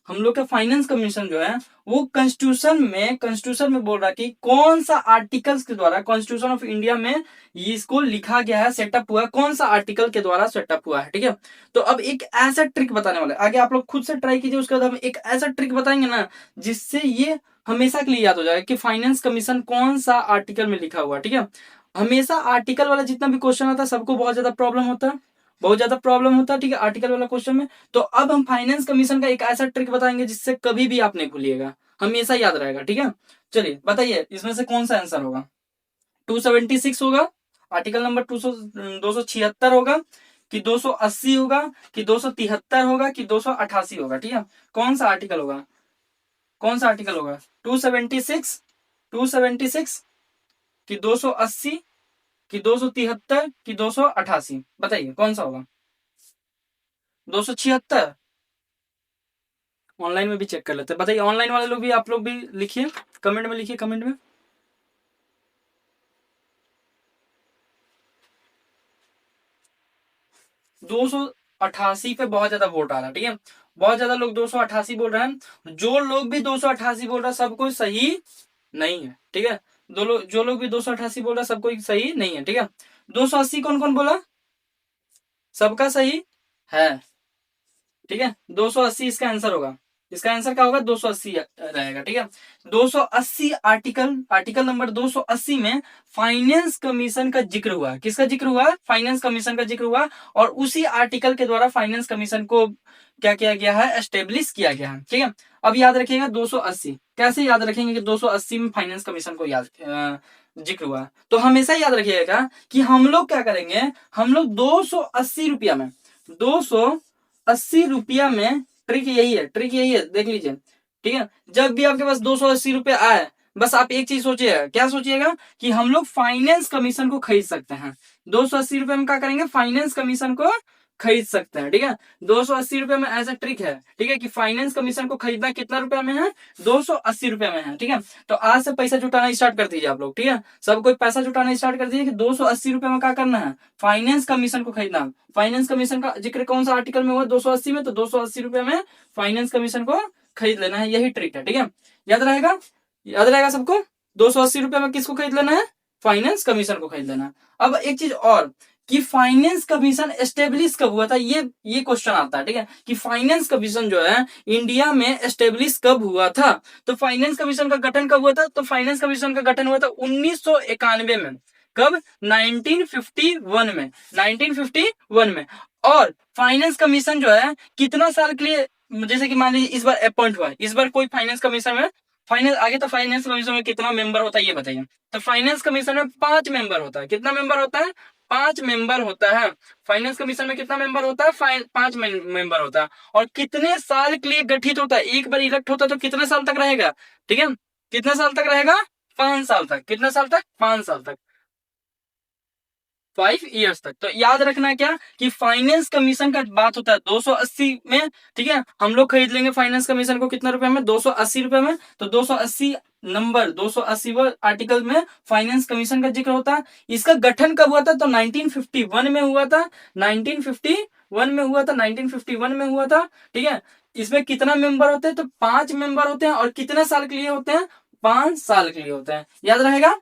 हम लोग का फाइनेंस कमीशन जो है वो कॉन्स्टिट्यूशन में बोल रहा है कि कौन सा आर्टिकल्स के द्वारा कॉन्स्टिट्यूशन ऑफ इंडिया में इसको लिखा गया है, सेटअप हुआ है, कौन सा आर्टिकल के द्वारा सेटअप हुआ है, ठीक है। तो अब एक ऐसा ट्रिक बताने वाला है, आगे आप लोग खुद से ट्राई कीजिए, उसके बाद हम एक ऐसा ट्रिक बताएंगे ना जिससे ये हमेशा के लिए याद हो जाएगा कि फाइनेंस कमीशन कौन सा आर्टिकल में लिखा हुआ है, ठीक है। हमेशा आर्टिकल वाला जितना भी क्वेश्चन आता है सबको बहुत ज्यादा प्रॉब्लम होता है, बहुत ज्यादा प्रॉब्लम होता है, ठीक है, आर्टिकल वाला क्वेश्चन में। तो अब हम फाइनेंस कमीशन का एक ऐसा ट्रिक बताएंगे जिससे कभी भी आप नहीं भूलिएगा, हमेशा याद रहेगा, ठीक है। चलिए बताइए इसमें से कौन सा आंसर होगा? 276 होगा, आर्टिकल नंबर 276 होगा, कि 280 होगा, कि 273 होगा, कि 288 होगा, ठीक है। कौन सा आर्टिकल होगा? कौन सा आर्टिकल होगा? 276, 276, कि 280, कि 273, कि 288? बताइए कौन सा होगा? 276। ऑनलाइन में भी चेक कर लेते हैं, बताइए ऑनलाइन वाले लोग भी, आप लोग भी लिखिए, कमेंट में लिखिए, कमेंट में। 288 पे बहुत ज्यादा वोट आ रहा है, ठीक है। बहुत ज्यादा लोग 288 बोल रहे हैं, जो लोग भी 288 बोल रहा है सब कोई सही नहीं है, ठीक है। जो लोग भी 288 बोल रहा है सब कोई सही नहीं है, ठीक है। 280 कौन कौन बोला? सबका सही है, ठीक है। 280 इसका आंसर होगा, इसका आंसर क्या होगा? 280 रहेगा, ठीक है। 280 आर्टिकल नंबर 280 में फाइनेंस कमीशन का जिक्र हुआ, किसका जिक्र हुआ? फाइनेंस कमीशन का जिक्र हुआ। और उसी आर्टिकल के द्वारा फाइनेंस कमीशन को क्या किया गया है? एस्टेब्लिश किया गया है, ठीक है। अब याद रखिएगा 280 कैसे याद रखेंगे कि 280 में फाइनेंस कमीशन को याद जिक्र हुआ। तो हमेशा याद रखिएगा कि हम लोग क्या करेंगे, हम लोग 280 रुपया में, 280 रुपया में, ट्रिक यही है, देख लीजिए, ठीक है। जब भी आपके पास 280 रुपये आए, बस आप एक चीज सोचिएगा, क्या सोचिएगा? कि हम लोग फाइनेंस कमीशन को खरीद सकते हैं। 280 रुपये में क्या करेंगे? फाइनेंस कमीशन को खरीद सकते हैं, ठीक है। 280 रुपये में ऐसा ट्रिक है, ठीक है, कि फाइनेंस कमीशन को खरीदना कितना रुपया में है? 280 रुपये में है, ठीक है। तो आज से पैसा जुटाना स्टार्ट कर दीजिए आप लोग, ठीक है। सब कोई पैसा जुटाना स्टार्ट कर दीजिए कि 280 रुपये में क्या करना है? फाइनेंस कमीशन को खरीदना। फाइनेंस कमीशन का जिक्र कौन सा आर्टिकल में हुआ? 280 में, तो 280 रुपये में फाइनेंस कमीशन को खरीद लेना है, यही ट्रिक है, ठीक है। याद रहेगा? याद रहेगा सबको? 280 रुपये में किसको खरीद लेना है? फाइनेंस कमीशन को खरीद लेना है। अब एक चीज और, कि फाइनेंस कमीशन एस्टेब्लिश कब हुआ था, ये क्वेश्चन आता है, ठीक है, कि फाइनेंस कमीशन जो है इंडिया में एस्टेब्लिश कब हुआ था। तो फाइनेंस कमीशन का गठन कब हुआ था? तो फाइनेंस कमीशन का गठन हुआ था 1991 में। कब? 1951 में, 1951 में। और फाइनेंस कमीशन जो है कितना साल के लिए, जैसे कि मान लीजिए इस बार अपॉइंट हुआ है, इस बार कोई फाइनेंस कमीशन में, फाइनेंस आगे, तो फाइनेंस कमीशन में कितना मेंबर होता है ये बताइए। तो फाइनेंस कमीशन में 5 मेंबर होता है। कितना मेंबर होता है? 5 मेंबर होता है। फाइनेंस कमीशन में कितना मेंबर होता है? 5 मेंबर होता है। और कितने साल के लिए गठित होता है? एक बार इलेक्ट होता है तो कितने साल तक रहेगा, ठीक है। कितने साल तक रहेगा? 5 साल तक। कितने साल तक? 5 साल तक, 5 इयर्स तक। तो याद रखना क्या, कि फाइनेंस कमीशन का बात होता है 280 में, ठीक है। हम लोग खरीद लेंगे फाइनेंस कमीशन को कितना रुपए में? 280 रुपए में। तो 280 नंबर 280 आर्टिकल में फाइनेंस कमीशन का जिक्र होता है। इसका गठन कब हुआ था? तो 1951 में हुआ था, 1951 में हुआ था, 1951 में हुआ था, ठीक है। इसमें कितना मेंबर होते हैं? तो 5 मेंबर होते हैं। और कितने साल के लिए होते हैं? 5 साल के लिए होते हैं। याद रहेगा?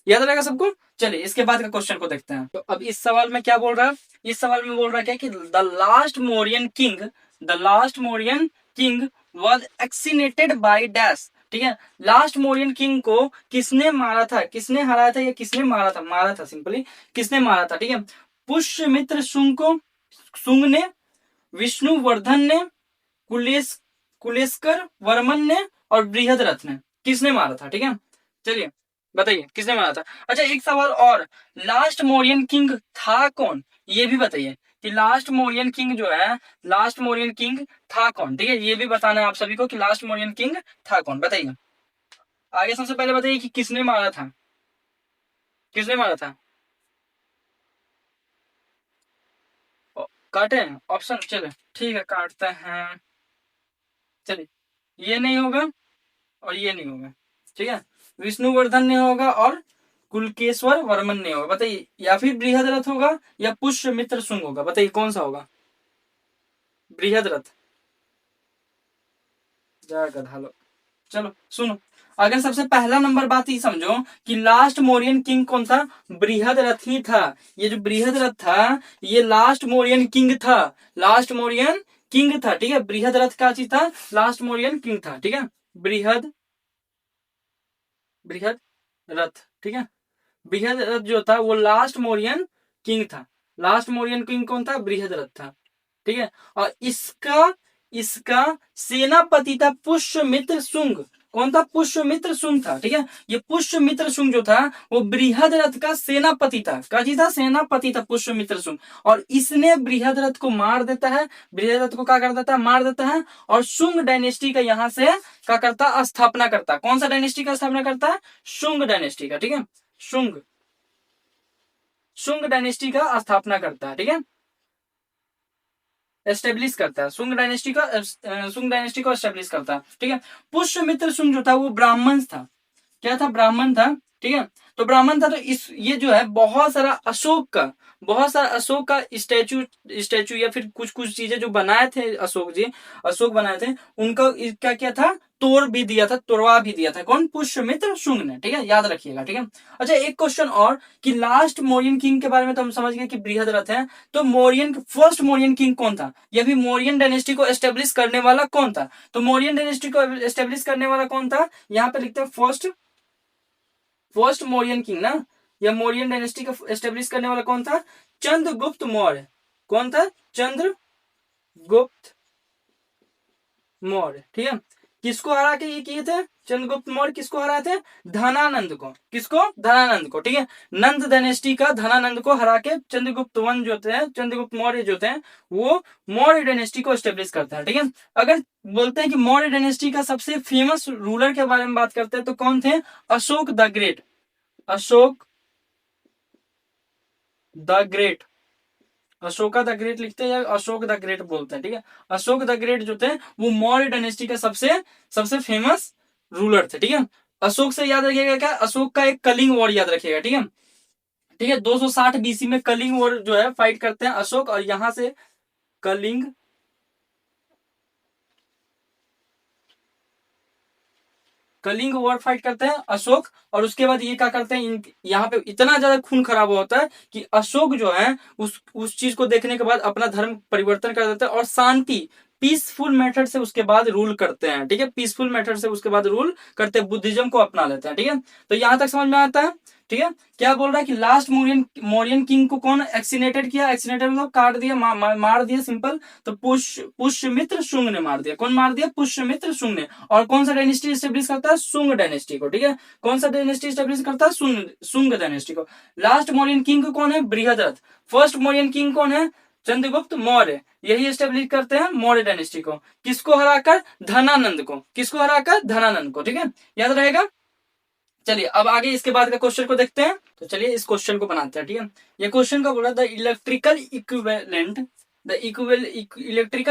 याद रहेगा सबको? चलिए इसके बाद का क्वेश्चन को देखते हैं। तो अब इस सवाल में क्या बोल रहा है? इस सवाल में बोल रहा है क्या, कि the last Mauryan king was executed by dash, ठीक है। लास्ट मौर्यन किंग को किसने मारा था, किसने हराया था या किसने मारा था सिंपली किसने मारा था, ठीक है। पुष्यमित्र शुंग को शुंग ने, विष्णुवर्धन ने, कुलेश कुलेशकर वर्मन ने और बृहद्रथ ने, किसने मारा था, ठीक है। चलिए बताइए किसने मारा था। अच्छा एक सवाल और, लास्ट मौर्यन किंग था कौन, ये भी बताइए कि लास्ट मौर्यन किंग जो है, लास्ट मौर्यन किंग था कौन, ठीक है। ये भी बताना है आप सभी को कि लास्ट मौर्यन किंग था कौन, बताइए। आगे सबसे पहले बताइए कि किसने मारा था, किसने मारा था। काटे ऑप्शन, चले ठीक है काटते हैं। चलिए ये नहीं होगा और ये नहीं होगा, ठीक है। विष्णुवर्धन ने होगा और कुलकेश्वर वर्मन ने होगा, बताइए। या फिर बृहद्रथ होगा या पुष्यमित्र शुंग होगा, बताइए कौन सा होगा। बृहद्रथ, जय गधालो। चलो सुनो, अगर सबसे पहला नंबर बात ही समझो कि लास्ट मौर्यन किंग कौन था, बृहद्रथ ही था। ये जो बृहद्रथ था ये लास्ट मौर्यन किंग था, लास्ट मौर्यन किंग था, ठीक है। बृहद्रथ का चीज था, लास्ट मौर्यन किंग था, ठीक है। बृहद बृहद रथ, ठीक है। बृहद्रथ जो था वो लास्ट मौर्यन किंग था, लास्ट मौर्यन किंग कौन था, बृहद्रथ था, ठीक है। और इसका इसका सेनापति था पुष्यमित्र शुंग, कौन था, पुष्यमित्र शुंग था, ठीक है। ये पुष्यमित्र शुंग जो था वो बृहद्रथ का सेनापति था, क्या चीज था, सेनापति था पुष्यमित्र शुंग। और इसने बृहद्रथ को मार देता है, बृहद्रथ को क्या कर देता है, मार देता है। और शुंग डायनेस्टी का यहाँ से क्या करता, स्थापना करता। कौन सा डायनेस्टी का स्थापना करता है, शुंग डायनेस्टी का, ठीक है। शुंग शुंग डायनेस्टी का स्थापना करता है, ठीक है, एस्टेब्लिश करता है। शुंग डायनेस्टी को एस्टेब्लिश करता है, ठीक है। पुष्यमित्र शुंग जो था वो ब्राह्मण था, क्या था, ब्राह्मण था, ठीक है। तो ब्राह्मण था, तो इस ये जो है बहुत सारा अशोक का स्टैचू स्टैचू या फिर कुछ कुछ चीजें जो बनाए थे अशोक जी, अशोक बनाए थे, उनका क्या क्या था, तोड़ भी दिया था, तोड़वा भी दिया था, कौन, पुष्यमित्र शुंग ने, ठीक है, याद रखिएगा, ठीक है। अच्छा एक क्वेश्चन और कि लास्ट मौर्यन किंग के बारे में तो हम समझ गए कि बृहद्रथ है, तो फर्स्ट मौर्यन किंग कौन था, या फिर मौर्यन डायनेस्टी को एस्टेब्लिश करने वाला कौन था। तो मौर्यन डायनेस्टी को एस्टेब्लिश करने वाला कौन था, यहाँ पे लिखते हैं फर्स्ट मौर्यन किंग ना, या मौर्यन डायनेस्टी का एस्टेब्लिश करने वाला कौन था, चंद्रगुप्त मौर्य, कौन था, चंद्रगुप्त मौर्य, ठीक है। किसको हरा के ये किए थे, चंद्रगुप्त मौर्य किसको हराए थे, धनानंद को, किसको, धनानंद को, ठीक है। नंद डायनेस्टी का धनानंद को हरा के चंद्रगुप्त वन जो थे, चंद्रगुप्त मौर्य जो थे, वो मौर्य डायनेस्टी को एस्टेब्लिश करता है, ठीक है। अगर बोलते हैं कि मौर्य डायनेस्टी का सबसे फेमस रूलर के बारे में बात करते हैं तो कौन थे, Ashok the great, Ashok the great, Ashoka the great लिखते हैं या अशोक द ग्रेट बोलते हैं, ठीक है। अशोक द ग्रेट जो थे वो मौर्य डायनेस्टी का सबसे सबसे फेमस रूलर थे, ठीक है। अशोक से याद रखिएगा क्या, अशोक का एक कलिंग वॉर याद रखिएगा, ठीक है, ठीक है। 260 बीसी में कलिंग वॉर जो है फाइट करते हैं अशोक, और यहां से कलिंग कलिंग वॉर फाइट करते हैं अशोक, और उसके बाद ये क्या करते हैं, यहाँ पे इतना ज्यादा खून खराब होता है कि अशोक जो है उस चीज को देखने के बाद अपना धर्म परिवर्तन कर देते हैं और शांति पीसफुल मेथड से उसके बाद रूल करते हैं, ठीक है। पीसफुल मेथड से उसके बाद रूल करते हैं, बुद्धिज्म को अपना लेते हैं, ठीक है। तो यहां तक समझ में आता है, ठीक है। क्या बोल रहा है कि लास्ट मौर्यन किंग को कौन एक्सीनेटेड किया, एक्सीनेटेड मतलब काट दिया, मार दिया, सिंपल। तो पुष्यमित्र शुंग ने मार दिया, कौन मार दिया, पुष्यमित्र शुंग ने। और कौन सा डायनेस्टी स्टेब्लिश करता है, शुंग डायनेस्टी को, ठीक है। कौन सा डायनेस्टी स्टेब्लिश करता है, शुंग डायनेस्टी को। लास्ट मौर्यन किंग कौन है, बृहद्रथ। फर्स्ट मौर्यन किंग कौन है, चंद्रगुप्त मौर्य, यही स्टेब्लिश करते हैं मौर्य डायनेस्टी को, किसको हराकर, धनानंद को, किसको हराकर, धनानंद को, ठीक है, याद रहेगा। चलिए अब आगे इसके बाद का क्वेश्चन को देखते हैं, तो चलिए इस क्वेश्चन को बनाते हैं, ठीक है। ये क्वेश्चन का बोला, the electrical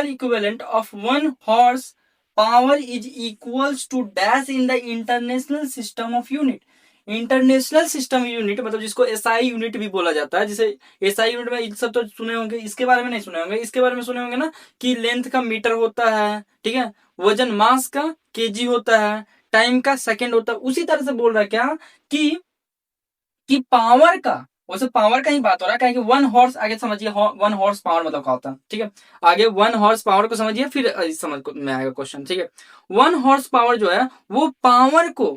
equivalent of one horse power is equals to dash in the international system of unit. International system unit मतलब जिसको एसआई यूनिट भी बोला जाता है, जिसे एसआई यूनिट में सब तो सुने होंगे, इसके बारे में नहीं सुने होंगे, इसके बारे में सुने होंगे ना, कि लेंथ का मीटर होता है, ठीक है, वजन मास का केजी होता है, टाइम का सेकंड होता है। उसी तरह से बोल रहा है क्या कि पावर का वैसे पावर का ही बात हो रहा है कि 1 हॉर्स, आगे समझिए 1 हॉर्स पावर मतलब क्या होता है, ठीक है। आगे 1 हॉर्स पावर को समझिए, फिर समझ में आएगा क्वेश्चन, ठीक है। 1 हॉर्स पावर जो है वो पावर को,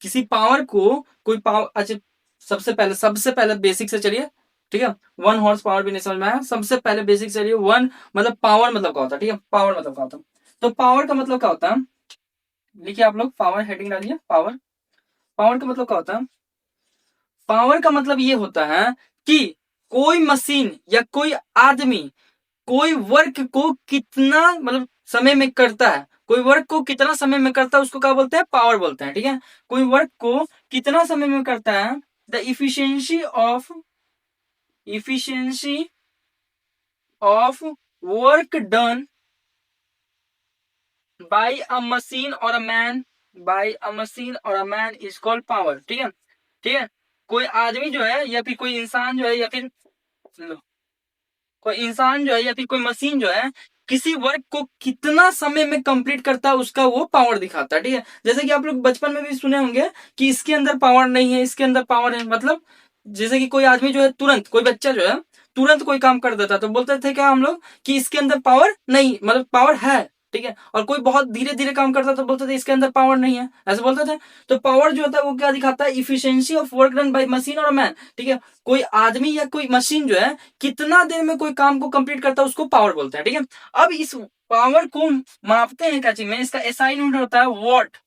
किसी पावर को कोई पावर, अच्छा सबसे पहले बेसिक से चलिए, ठीक है। 1 हॉर्स पावर भी नहीं समझ में आया, सबसे पहले बेसिक चलिए। वन मतलब पावर मतलब क्या होता है, ठीक है। पावर मतलब क्या होता है, तो पावर का मतलब क्या होता है, लिखिए आप लोग, पावर हेडिंग डालिए, पावर। पावर का मतलब क्या होता है, पावर का मतलब ये होता है कि कोई मशीन या कोई आदमी कोई वर्क को कितना मतलब समय में करता है, कोई वर्क को कितना समय में करता है उसको क्या बोलते हैं, पावर बोलते हैं, ठीक है। कोई वर्क को कितना समय में करता है, the efficiency of work done by a machine और a man, by a machine और a man is called power, ठीक है। ठीक है, कोई आदमी जो है या फिर कोई इंसान जो है या फिर कोई इंसान जो है या फिर कोई मशीन जो है किसी वर्क को कितना समय में कंप्लीट करता है उसका वो पावर दिखाता है, ठीक है। जैसे कि आप लोग बचपन में भी सुने होंगे कि इसके अंदर पावर नहीं है, इसके अंदर पावर है, मतलब जैसे कि कोई आदमी जो है तुरंत, कोई बच्चा जो है तुरंत कोई काम कर देता, तो बोलते थे क्या हम लोग कि इसके अंदर पावर नहीं, मतलब पावर है, ठीक है। और कोई बहुत धीरे धीरे काम करता तो बोलते थे इसके अंदर पावर नहीं है, ऐसे बोलते थे। तो पावर जो होता है वो क्या दिखाता है, efficiency of work done by machine और मैन, ठीक है। कोई आदमी या कोई मशीन जो है कितना देर में कोई काम को कंप्लीट करता है उसको पावर बोलते हैं, ठीक है। अब इस पावर को मापते हैं क्या चीज में, इसका एसआई यूनिट होता है वॉट,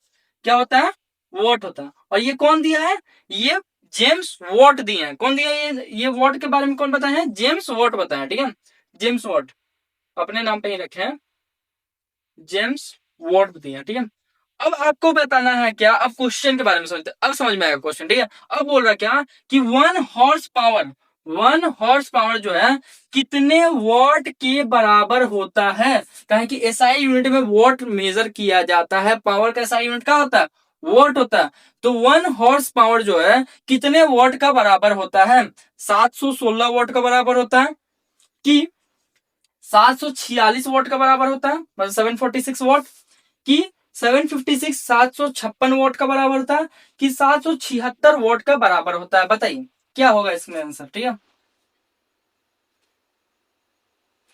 क्या होता है, वॉट होता है। और ये कौन दिया है, ये जेम्स वॉट दिए हैं, कौन दिया है ये वॉट के बारे में कौन बताया है, जेम्स वॉट बताया, ठीक है। जेम्स वॉट अपने नाम पे ही रखे हैं, जेम्स वॉट दिए हैं, ठीक है। अब आपको बताना है क्या, अब क्वेश्चन के बारे में समझते, अब समझ में आएगा क्वेश्चन, ठीक है। अब बोल रहा क्या कि 1 हॉर्स पावर, 1 हॉर्स पावर जो है कितने वॉट के बराबर होता है, कहें कि एसआई यूनिट में वॉट मेजर किया जाता है, पावर का एसआई यूनिट क्या होता है, वॉट होता है। तो 1 हॉर्स पावर जो है कितने वॉट का बराबर होता है, 716 वॉट का बराबर होता है, कि 746 वॉट का बराबर होता है, मतलब 746 वॉट, कि 756 756 वॉट का बराबर होता है, कि 776 वॉट का बराबर होता है, बताइए क्या होगा इसमें आंसर, ठीक है।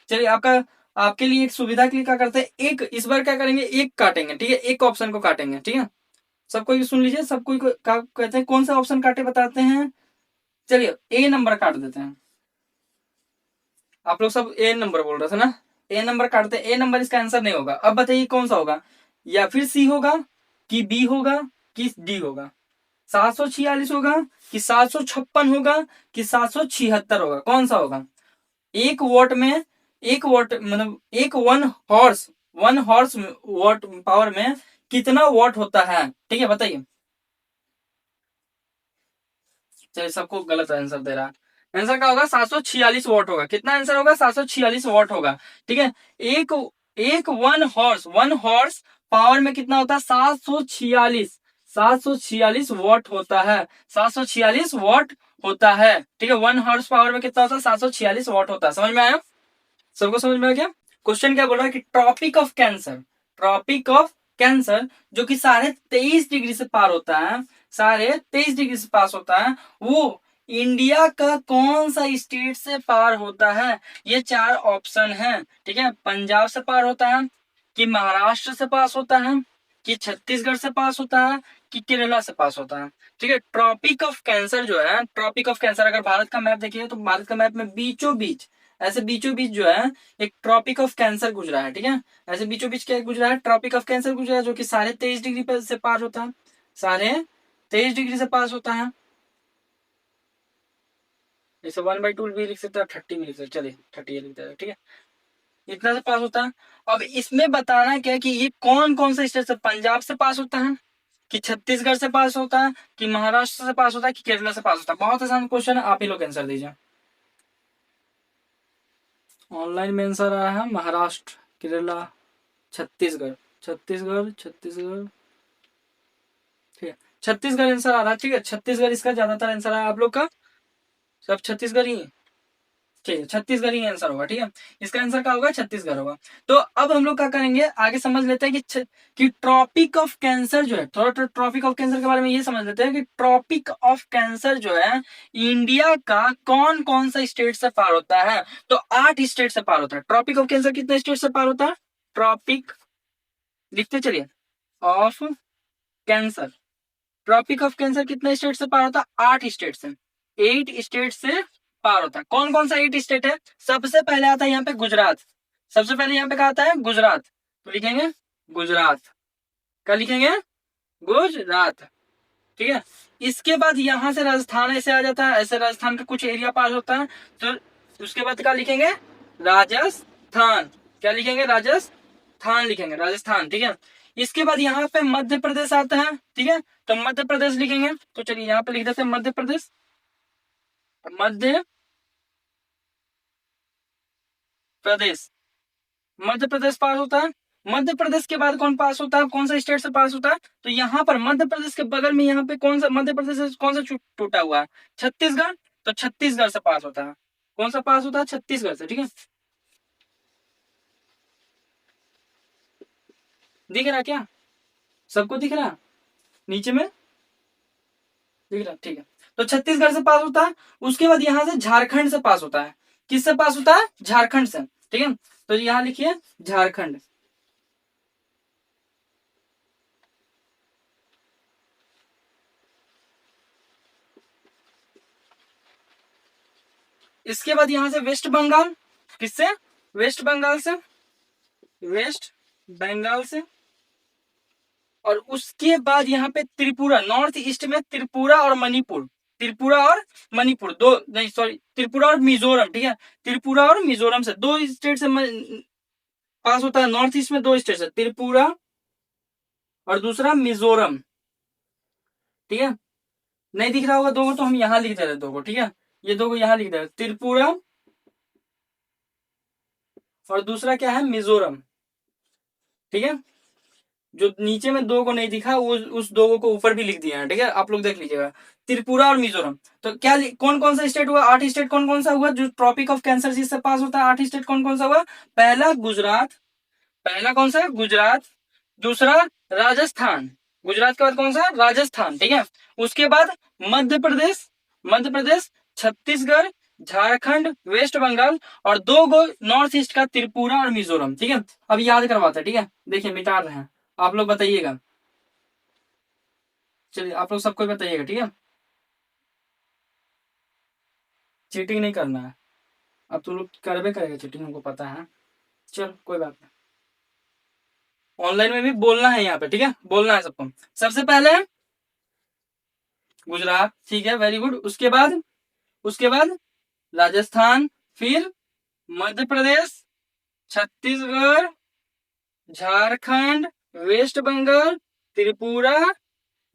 चलिए आपका, आपके लिए एक सुविधा के लिए क्या करते हैं, एक इस बार क्या करेंगे, एक काटेंगे, ठीक है, एक ऑप्शन को काटेंगे, ठीक है। सबको ये सुन लीजिए, सबको कहते हैं कौन सा ऑप्शन काटे बताते हैं। चलिए ए नंबर काट देते हैं, आप लोग सब ए नंबर बोल रहे थे ना, ए नंबर काटते हैं, ए नंबर इसका आंसर नहीं होगा। अब बताइए कौन सा होगा, या फिर सी होगा, कि बी होगा, कि डी होगा, 746 होगा, कि 756 होगा, कि 776 होगा, कौन सा होगा। एक वॉट में, एक वॉट मतलब एक 1 हॉर्स, 1 हॉर्स वॉट पावर में कितना वॉट होता है, ठीक है, बताइए। चलिए सबको गलत आंसर दे रहा है, आंसर क्या होगा, 746 वॉट होगा। कितना आंसर होगा, 746 वॉट होगा, ठीक है। एक एक 1 हॉर्स पावर में कितना होता है, 746, 746 वॉट होता है, 746 वॉट होता है, ठीक है। 1 हॉर्स पावर में कितना होता है, 746 वॉट होता है, समझ में आया, सबको समझ में आ गया। क्वेश्चन क्या बोल रहा है कि Tropic of Cancer, Tropic of Cancer जो कि 23.5 डिग्री से पार होता है, 23.5 डिग्री से पास होता है, वो इंडिया का कौन सा स्टेट से पार होता है। ये 4 ऑप्शन है, ठीक है। पंजाब से पार होता है, कि महाराष्ट्र से पास होता है, कि छत्तीसगढ़ से पास होता है, कि केरला से पास होता है, ठीक है। ट्रॉपिक ऑफ कैंसर जो है, ट्रॉपिक ऑफ कैंसर अगर भारत का मैप देखिए तो भारत का मैप में बीचों बीच, ऐसे बीचों बीच जो है एक ट्रॉपिक ऑफ कैंसर गुजरा है, ठीक है। ऐसे बीचों बीच क्या गुजरा है, ट्रॉपिक ऑफ कैंसर गुजरा है, जो कि 23.5 डिग्री पर से पार होता है, 23.5 डिग्री से पास होता है। जैसे 1/2 भी लिख सकते हैं, 30 भी लिख सकते हैं, चलिए 30 लिख देते हैं, ठीक है। इतना से पास होता है। अब इसमें बताना क्या है कि ये कौन कौन सा स्टेट से, पंजाब से पास होता है, कि छत्तीसगढ़ से पास होता है, कि महाराष्ट्र से पास होता है, कि केरला से पास होता है। बहुत आसान क्वेश्चन है, आप ही लोग आंसर दीजिए। ऑनलाइन में आंसर आया है महाराष्ट्र, केरला, छत्तीसगढ़, छत्तीसगढ़, ठीक है, छत्तीसगढ़ आंसर आ रहा है, ठीक है। छत्तीसगढ़ इसका ज्यादातर आंसर है आप लोग का, सब छत्तीसगढ़ ही है। ठीक है, छत्तीसगढ़ ही आंसर होगा। ठीक है, इसका आंसर क्या होगा? छत्तीसगढ़ होगा। तो अब हम लोग क्या करेंगे, आगे समझ लेते हैं कि ट्रॉपिक ऑफ कैंसर जो है, थोड़ा ट्रॉपिक ऑफ कैंसर के बारे में ये समझ लेते हैं कि ट्रॉपिक ऑफ कैंसर जो है इंडिया का कौन कौन सा स्टेट से पार होता है। तो 8 स्टेट से पार होता है। ट्रॉपिक ऑफ कैंसर कितने स्टेट से पार होता है? ट्रॉपिक लिखते चलिए, of Cancer, Tropic of Cancer कितने स्टेट से पार होता है? 8 स्टेट से, 8 स्टेट से पार होता है। कौन कौन सा 8 स्टेट है? सबसे पहले आता है यहाँ पे गुजरात। सबसे पहले यहाँ पे क्या आता है? गुजरात। तो लिखेंगे गुजरात। क्या लिखेंगे? गुजरात। ठीक है, इसके बाद यहां से राजस्थान ऐसे आ जाता है, ऐसे राजस्थान का कुछ एरिया पास होता है। तो उसके बाद क्या लिखेंगे? राजस्थान। क्या लिखेंगे? राजस्थान लिखेंगे, राजस्थान। ठीक है, इसके बाद यहाँ पे मध्य प्रदेश आता है। ठीक है, तो मध्य प्रदेश लिखेंगे। तो चलिए यहाँ पे लिख देते हैं मध्य प्रदेश। मध्य प्रदेश, मध्य प्रदेश पास होता है। मध्य प्रदेश के बाद कौन पास होता है? कौन सा स्टेट से पास होता है? तो यहाँ पर मध्य प्रदेश के बगल में यहाँ पे कौन सा, मध्य प्रदेश से कौन सा टूटा हुआ है? छत्तीसगढ़। तो छत्तीसगढ़ से पास होता है। कौन सा पास होता है? छत्तीसगढ़ से। ठीक है, दिख रहा क्या? सबको दिख रहा? नीचे में दिख रहा? ठीक है, तो छत्तीसगढ़ से पास होता है। उसके बाद यहाँ से झारखंड से पास होता है। किससे पास होता है? झारखंड से। ठीक है, तो यहाँ लिखिए झारखंड। इसके बाद यहां से वेस्ट बंगाल। किससे? वेस्ट बंगाल से, वेस्ट बंगाल से। और उसके बाद यहाँ पे त्रिपुरा, नॉर्थ ईस्ट में त्रिपुरा और मणिपुर, त्रिपुरा और मणिपुर दो, नहीं सॉरी, त्रिपुरा और मिजोरम। ठीक है, त्रिपुरा और मिजोरम से दो स्टेट से पास होता है। नॉर्थ ईस्ट में 2 स्टेट से, त्रिपुरा और दूसरा मिजोरम। ठीक है, नहीं दिख रहा होगा दो को, तो हम यहाँ लिख दे रहे दो को। ठीक है, ये दो को यहाँ लिख दे रहे, त्रिपुरा और दूसरा क्या है? मिजोरम। ठीक है, जो नीचे में दो को नहीं दिखा उस दो को ऊपर भी लिख दिया है। ठीक है, आप लोग देख लीजिएगा, त्रिपुरा और मिजोरम। तो क्या कौन कौन सा स्टेट हुआ? 8 स्टेट कौन कौन सा हुआ जो ट्रॉपिक ऑफ कैंसर जिससे पास होता है? 8 स्टेट कौन कौन सा हुआ? पहला गुजरात, पहला कौन सा? गुजरात। दूसरा राजस्थान, गुजरात के बाद कौन सा? राजस्थान। ठीक है, उसके बाद मध्य प्रदेश, मध्य प्रदेश, छत्तीसगढ़, झारखंड, वेस्ट बंगाल, और दो गो नॉर्थ ईस्ट का त्रिपुरा और मिजोरम। ठीक है, अब याद करवाते हैं। ठीक है, देखिए मिटा रहे हैं, आप लोग बताइएगा। चलिए आप लोग सबको बताइएगा। ठीक है, चीटिंग नहीं करना है। अब तो लोग करबे करेगा चीटिंग, हमको पता है। चल कोई बात नहीं, ऑनलाइन में भी बोलना है यहाँ पे। ठीक है, बोलना है सबको। सबसे पहले गुजरात। ठीक है, वेरी गुड। उसके बाद राजस्थान, फिर मध्य प्रदेश, छत्तीसगढ़, झारखंड, वेस्ट बंगाल, त्रिपुरा,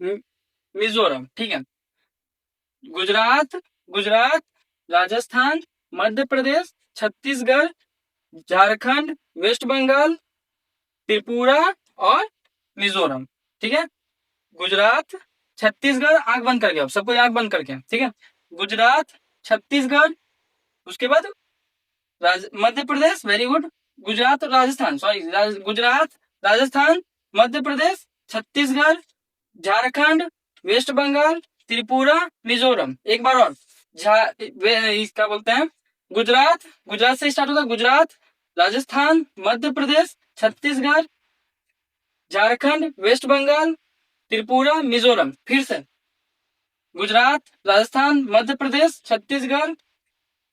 मिजोरम। ठीक है, गुजरात, गुजरात, राजस्थान, मध्य प्रदेश, छत्तीसगढ़, झारखंड, वेस्ट बंगाल, त्रिपुरा और मिजोरम। ठीक है, गुजरात, छत्तीसगढ़, आंख बंद करके, अब सबको आंख बंद करके। ठीक है, गुजरात, छत्तीसगढ़, उसके बाद मध्य प्रदेश, वेरी गुड। गुजरात और राजस्थान, सॉरी, गुजरात, राजस्थान, मध्य प्रदेश, छत्तीसगढ़, झारखंड, वेस्ट बंगाल, त्रिपुरा, मिजोरम। एक बार और, क्या बोलते हैं? गुजरात, गुजरात से स्टार्ट होता है। गुजरात, राजस्थान, मध्य प्रदेश, छत्तीसगढ़, झारखंड, वेस्ट बंगाल, त्रिपुरा, मिजोरम। फिर से गुजरात, राजस्थान, मध्य प्रदेश, छत्तीसगढ़,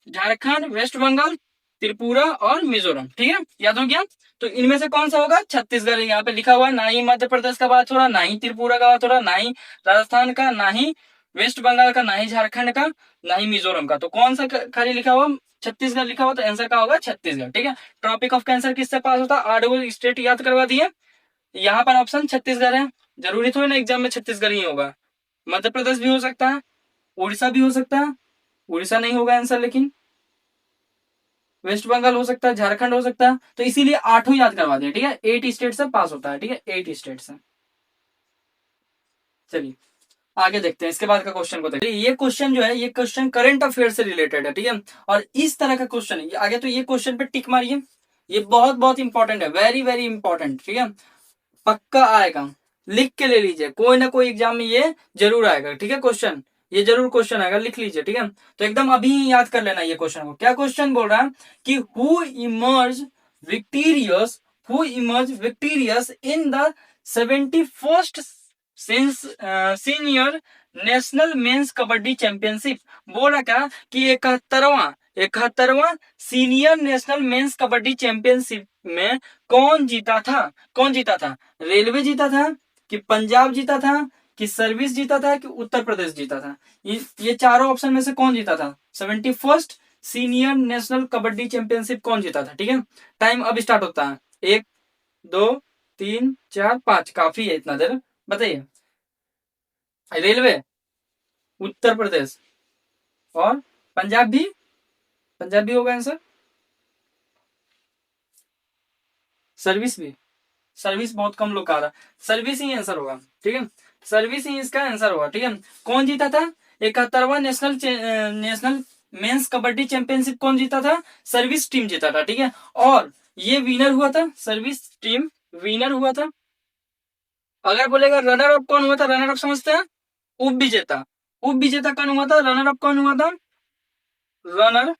झारखंड, वेस्ट बंगाल, त्रिपुरा और मिजोरम। ठीक है, याद हो गया? तो इनमें से कौन सा होगा? छत्तीसगढ़ यहाँ पे लिखा हुआ है, ना ही मध्य प्रदेश का बात हो रहा, ना ही त्रिपुरा का बात हो रहा, ना ही राजस्थान का, ना ही वेस्ट बंगाल का, ना ही झारखंड का, ना ही मिजोरम का। तो कौन सा खाली लिखा हुआ? छत्तीसगढ़ लिखा हुआ। तो आंसर का होगा छत्तीसगढ़। ठीक है, ट्रॉपिक ऑफ कैंसर किससे पास होता है? 8 स्टेट याद करवा दिए। यहाँ पर ऑप्शन छत्तीसगढ़ है। जरूरी थोड़ी ना एग्जाम में छत्तीसगढ़ ही होगा, मध्य प्रदेश भी हो सकता है, उड़ीसा भी हो सकता है। उड़ीसा नहीं होगा आंसर, लेकिन वेस्ट बंगाल हो सकता है, झारखंड हो सकता है। तो इसीलिए 8 याद करवा दिया। ठीक है, 8 स्टेट से पास होता है। ठीक है, 8 स्टेट से। चलिए आगे देखते हैं, इसके बाद का क्वेश्चन को देखते हैं। ये क्वेश्चन जो है, ये क्वेश्चन करंट अफेयर से रिलेटेड है, ठीक है। और इस तरह का क्वेश्चन है आगे, तो ये क्वेश्चन पे टिक मारिए, ये बहुत बहुत इंपॉर्टेंट है, वेरी वेरी इंपॉर्टेंट, ठीक है। पक्का आएगा, लिख के ले लीजिए, कोई ना कोई एग्जाम में ये जरूर आएगा, ठीक है। क्वेश्चन ये जरूर क्वेश्चन आएगा, लिख लीजिए, ठीक है। तो एकदम अभी ही याद कर लेना ये क्वेश्चन को। क्या क्वेश्चन बोल रहा है कि who emerge victorious, who emerge victorious in the 71st senior national men's kabaddi championship. बोल रहा क्या कि 71वां senior national men's kabaddi championship में कौन जीता था? कौन जीता था? रेलवे जीता था, कि पंजाब जीता था, कि सर्विस जीता था, कि उत्तर प्रदेश जीता था? ये चारों ऑप्शन में से कौन जीता था? 71st senior national kabaddi championship कौन जीता था? ठीक है, टाइम अब स्टार्ट होता है। 1 2 3 4 5, काफी है इतना देर। बताइए, रेलवे, उत्तर प्रदेश और पंजाब भी, पंजाब भी होगा आंसर। सर्विस भी, सर्विस बहुत कम लोग आ रहा, सर्विस ही आंसर होगा, ठीक है। सर्विस ही इसका आंसर होगा, ठीक है। कौन जीता था? 71वां नेशनल मेंस कबड्डी चैंपियनशिप कौन जीता था? सर्विस टीम जीता था, ठीक है। और ये विनर हुआ था, सर्विस टीम विनर हुआ था। अगर बोलेगा रनर अप कौन हुआ था, रनर अप समझते हैं? उप विजेता, उप विजेता कौन हुआ था? रनर अप कौन हुआ था? रनर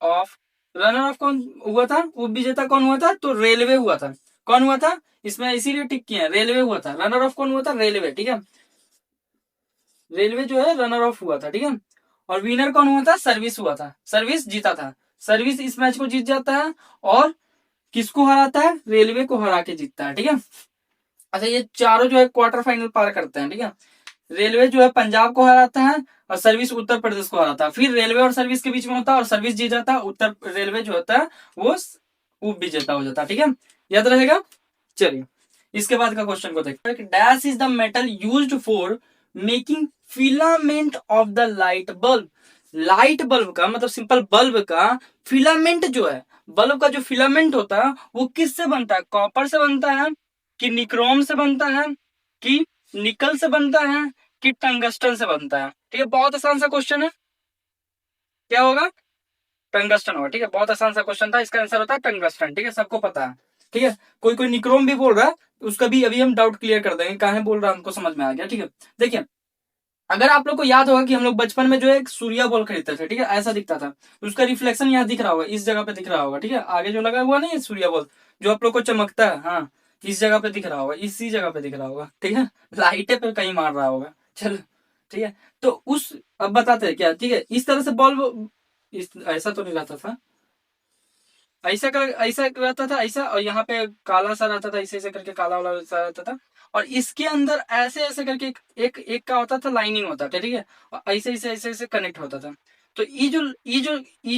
ऑफ, रनर ऑफ कौन हुआ था? उप विजेता कौन हुआ था? तो रेलवे हुआ था। कौन हुआ था? इसमें इसीलिए टिक किया, रेलवे हुआ था। रनर ऑफ कौन हुआ था? रेलवे, ठीक है। रेलवे जो है रनर ऑफ हुआ था, ठीक है। और विनर कौन हुआ था? सर्विस हुआ था, सर्विस जीता था। सर्विस इस मैच को जीत जाता है और किसको हराता है? रेलवे को हरा के जीतता है, ठीक है। अच्छा, ये चारों जो है क्वार्टर फाइनल पार करते हैं, ठीक है। रेलवे जो है पंजाब को हराता है और सर्विस उत्तर प्रदेश को हराता है। फिर रेलवे और सर्विस के बीच में होता है और सर्विस जीत जाता है, उत्तर रेलवे जो होता है वो उप विजेता हो जाता है, ठीक है। याद रहेगा। चलिए, इसके बाद का क्वेश्चन को देखते हैं। Dash is the metal used for making filament of the light bulb. Light bulb का मतलब सिंपल बल्ब का फिलामेंट जो है, बल्ब का जो फिलामेंट होता है वो किससे बनता है? कॉपर से बनता है, कि निक्रोम से बनता है, कि निकल से बनता है, कि टंगस्टन से बनता है? ठीक है, बहुत आसान सा क्वेश्चन है। क्या होगा? टंगस्टन होगा, ठीक है। बहुत आसान सा क्वेश्चन था, इसका आंसर होता है टंगस्टन, ठीक है, सबको पता है, ठीक है। कोई कोई निक्रोम भी बोल रहा है, उसका भी अभी हम डाउट क्लियर कर देंगे, कहा बोल रहा है हमको समझ में आ गया, ठीक है। देखिए, अगर आप लोग को याद होगा कि हम लोग बचपन में जो है एक सूर्या बॉल खरीदते थे, ठीक है, ऐसा दिखता था। उसका रिफ्लेक्शन यहाँ दिख रहा होगा, इस जगह पे दिख रहा होगा, ठीक है। आगे जो लगा हुआ नहीं है सूर्या बॉल, जो आप लोग को चमकता है, हाँ, इस जगह पे दिख रहा होगा, इसी जगह पे दिख रहा होगा, ठीक है। लाइटे पे कहीं मार रहा होगा, चलो, ठीक है। तो उस, अब बताते हैं क्या, ठीक है, इस तरह से बॉल, इस ऐसा तो नहीं रहता था, ऐसा रहता था, ऐसा, और यहाँ पे काला सा रहता था, ऐसे ऐसे करके काला वाला सा रहता था। और इसके अंदर ऐसे ऐसे करके एक का होता था, लाइनिंग होता था, ठीक है। और ऐसे ऐसे ऐसे ऐसे कनेक्ट होता था। तो ये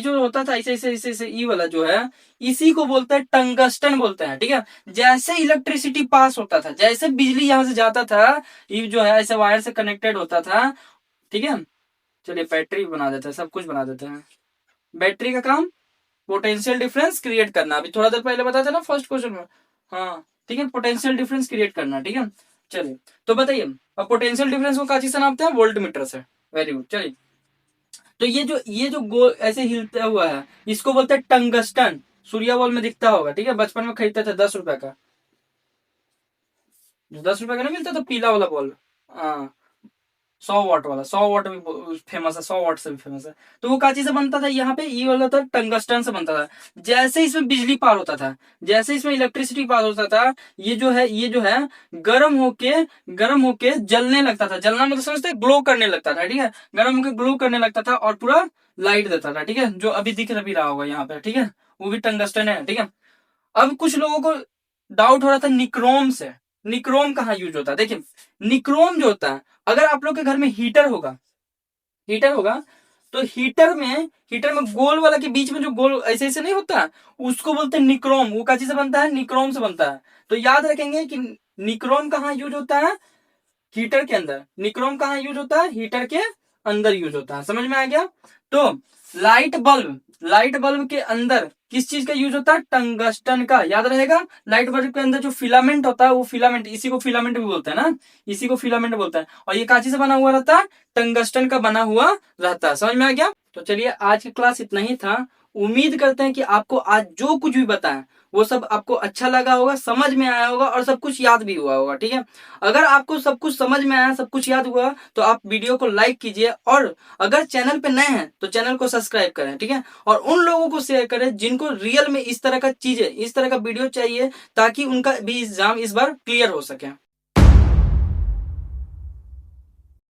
जो होता था ऐसे ऐसे ऐसे ऐसे, ई वाला जो है, इसी को बोलते हैं टंगस्टन बोलते हैं, ठीक है। जैसे इलेक्ट्रिसिटी पास होता था, जैसे बिजली यहां से जाता था, ये जो है ऐसे वायर से कनेक्टेड होता था, ठीक है। चलिए, बैटरी बना देते हैं, सब कुछ बना देते हैं। बैटरी का काम पोटेंशियल डिफरेंस क्रिएट करना, अभी थोड़ा देर पहले बताया था ना फर्स्ट क्वेश्चन में, हाँ, ठीक है, पोटेंशियल डिफरेंस क्रिएट करना, ठीक है। चलिए, तो बताइए, अब पोटेंशियल डिफरेंस को काची से नापते हैं? वोल्ट मीटर से। Very good. चलिए, तो ये जो गोल ऐसे हिलता हुआ है, इसको बोलते हैं टंगस्टन। सूर्या बॉल में दिखता होगा, ठीक है, बचपन में खरीदते थे 10 रुपए का, 10 रुपए का नहीं मिलता था पीला वाला बॉल, हाँ, 100 वाट वाला, 100 वाट भी फेमस है, 100 वाट से भी फेमस है। तो वो काची से बनता था? यहाँ पे ये वाला था टंगस्टन से बनता था। जैसे इसमें बिजली पार होता था, जैसे इसमें इलेक्ट्रिसिटी पास होता था, ये जो है गर्म होके जलने लगता था। जलना मतलब समझते, ग्लो करने लगता था, ठीक है। गर्म होके ग्लो करने लगता था और पूरा लाइट देता था, ठीक है, जो अभी दिख भी रहा होगा यहाँ पे, ठीक है। वो भी टंगस्टन है, ठीक है। अब कुछ लोगों को डाउट हो रहा था निक्रोम से। निक्रोम कहाँ यूज होता है? देखिए, निक्रोम जो होता है, अगर आप लोग के घर में हीटर होगा तो हीटर में गोल वाला के बीच में जो गोल ऐसे ऐसे नहीं होता, उसको बोलते हैं निक्रोम। वो का चीज से बनता है? निक्रोम से बनता है। तो याद रखेंगे कि निक्रोम कहाँ यूज होता है? हीटर के अंदर। निक्रोम कहाँ यूज होता है? हीटर के अंदर यूज होता है। समझ में आ गया? तो लाइट बल्ब के अंदर किस चीज का यूज होता है? टंगस्टन का। याद रहेगा, लाइट बल्ब के अंदर जो फिलामेंट होता है वो फिलामेंट, इसी को फिलामेंट भी बोलते हैं ना, इसी को फिलामेंट बोलते हैं। और ये कांची से बना हुआ रहता है? टंगस्टन का बना हुआ रहता है। समझ में आ गया? तो चलिए आज की क्लास इतना ही था। उम्मीद करते हैं कि आपको आज जो कुछ भी बताया वो सब आपको अच्छा लगा होगा, समझ में आया होगा और सब कुछ याद भी हुआ होगा। ठीक है, अगर आपको सब कुछ समझ में आया, सब कुछ याद हुआ, तो आप वीडियो को लाइक कीजिए और अगर चैनल पे नए हैं तो चैनल को सब्सक्राइब करें। ठीक है, और उन लोगों को शेयर करें जिनको रियल में इस तरह का चीजें, इस तरह का वीडियो चाहिए, ताकि उनका भी एग्जाम इस बार क्लियर हो सके।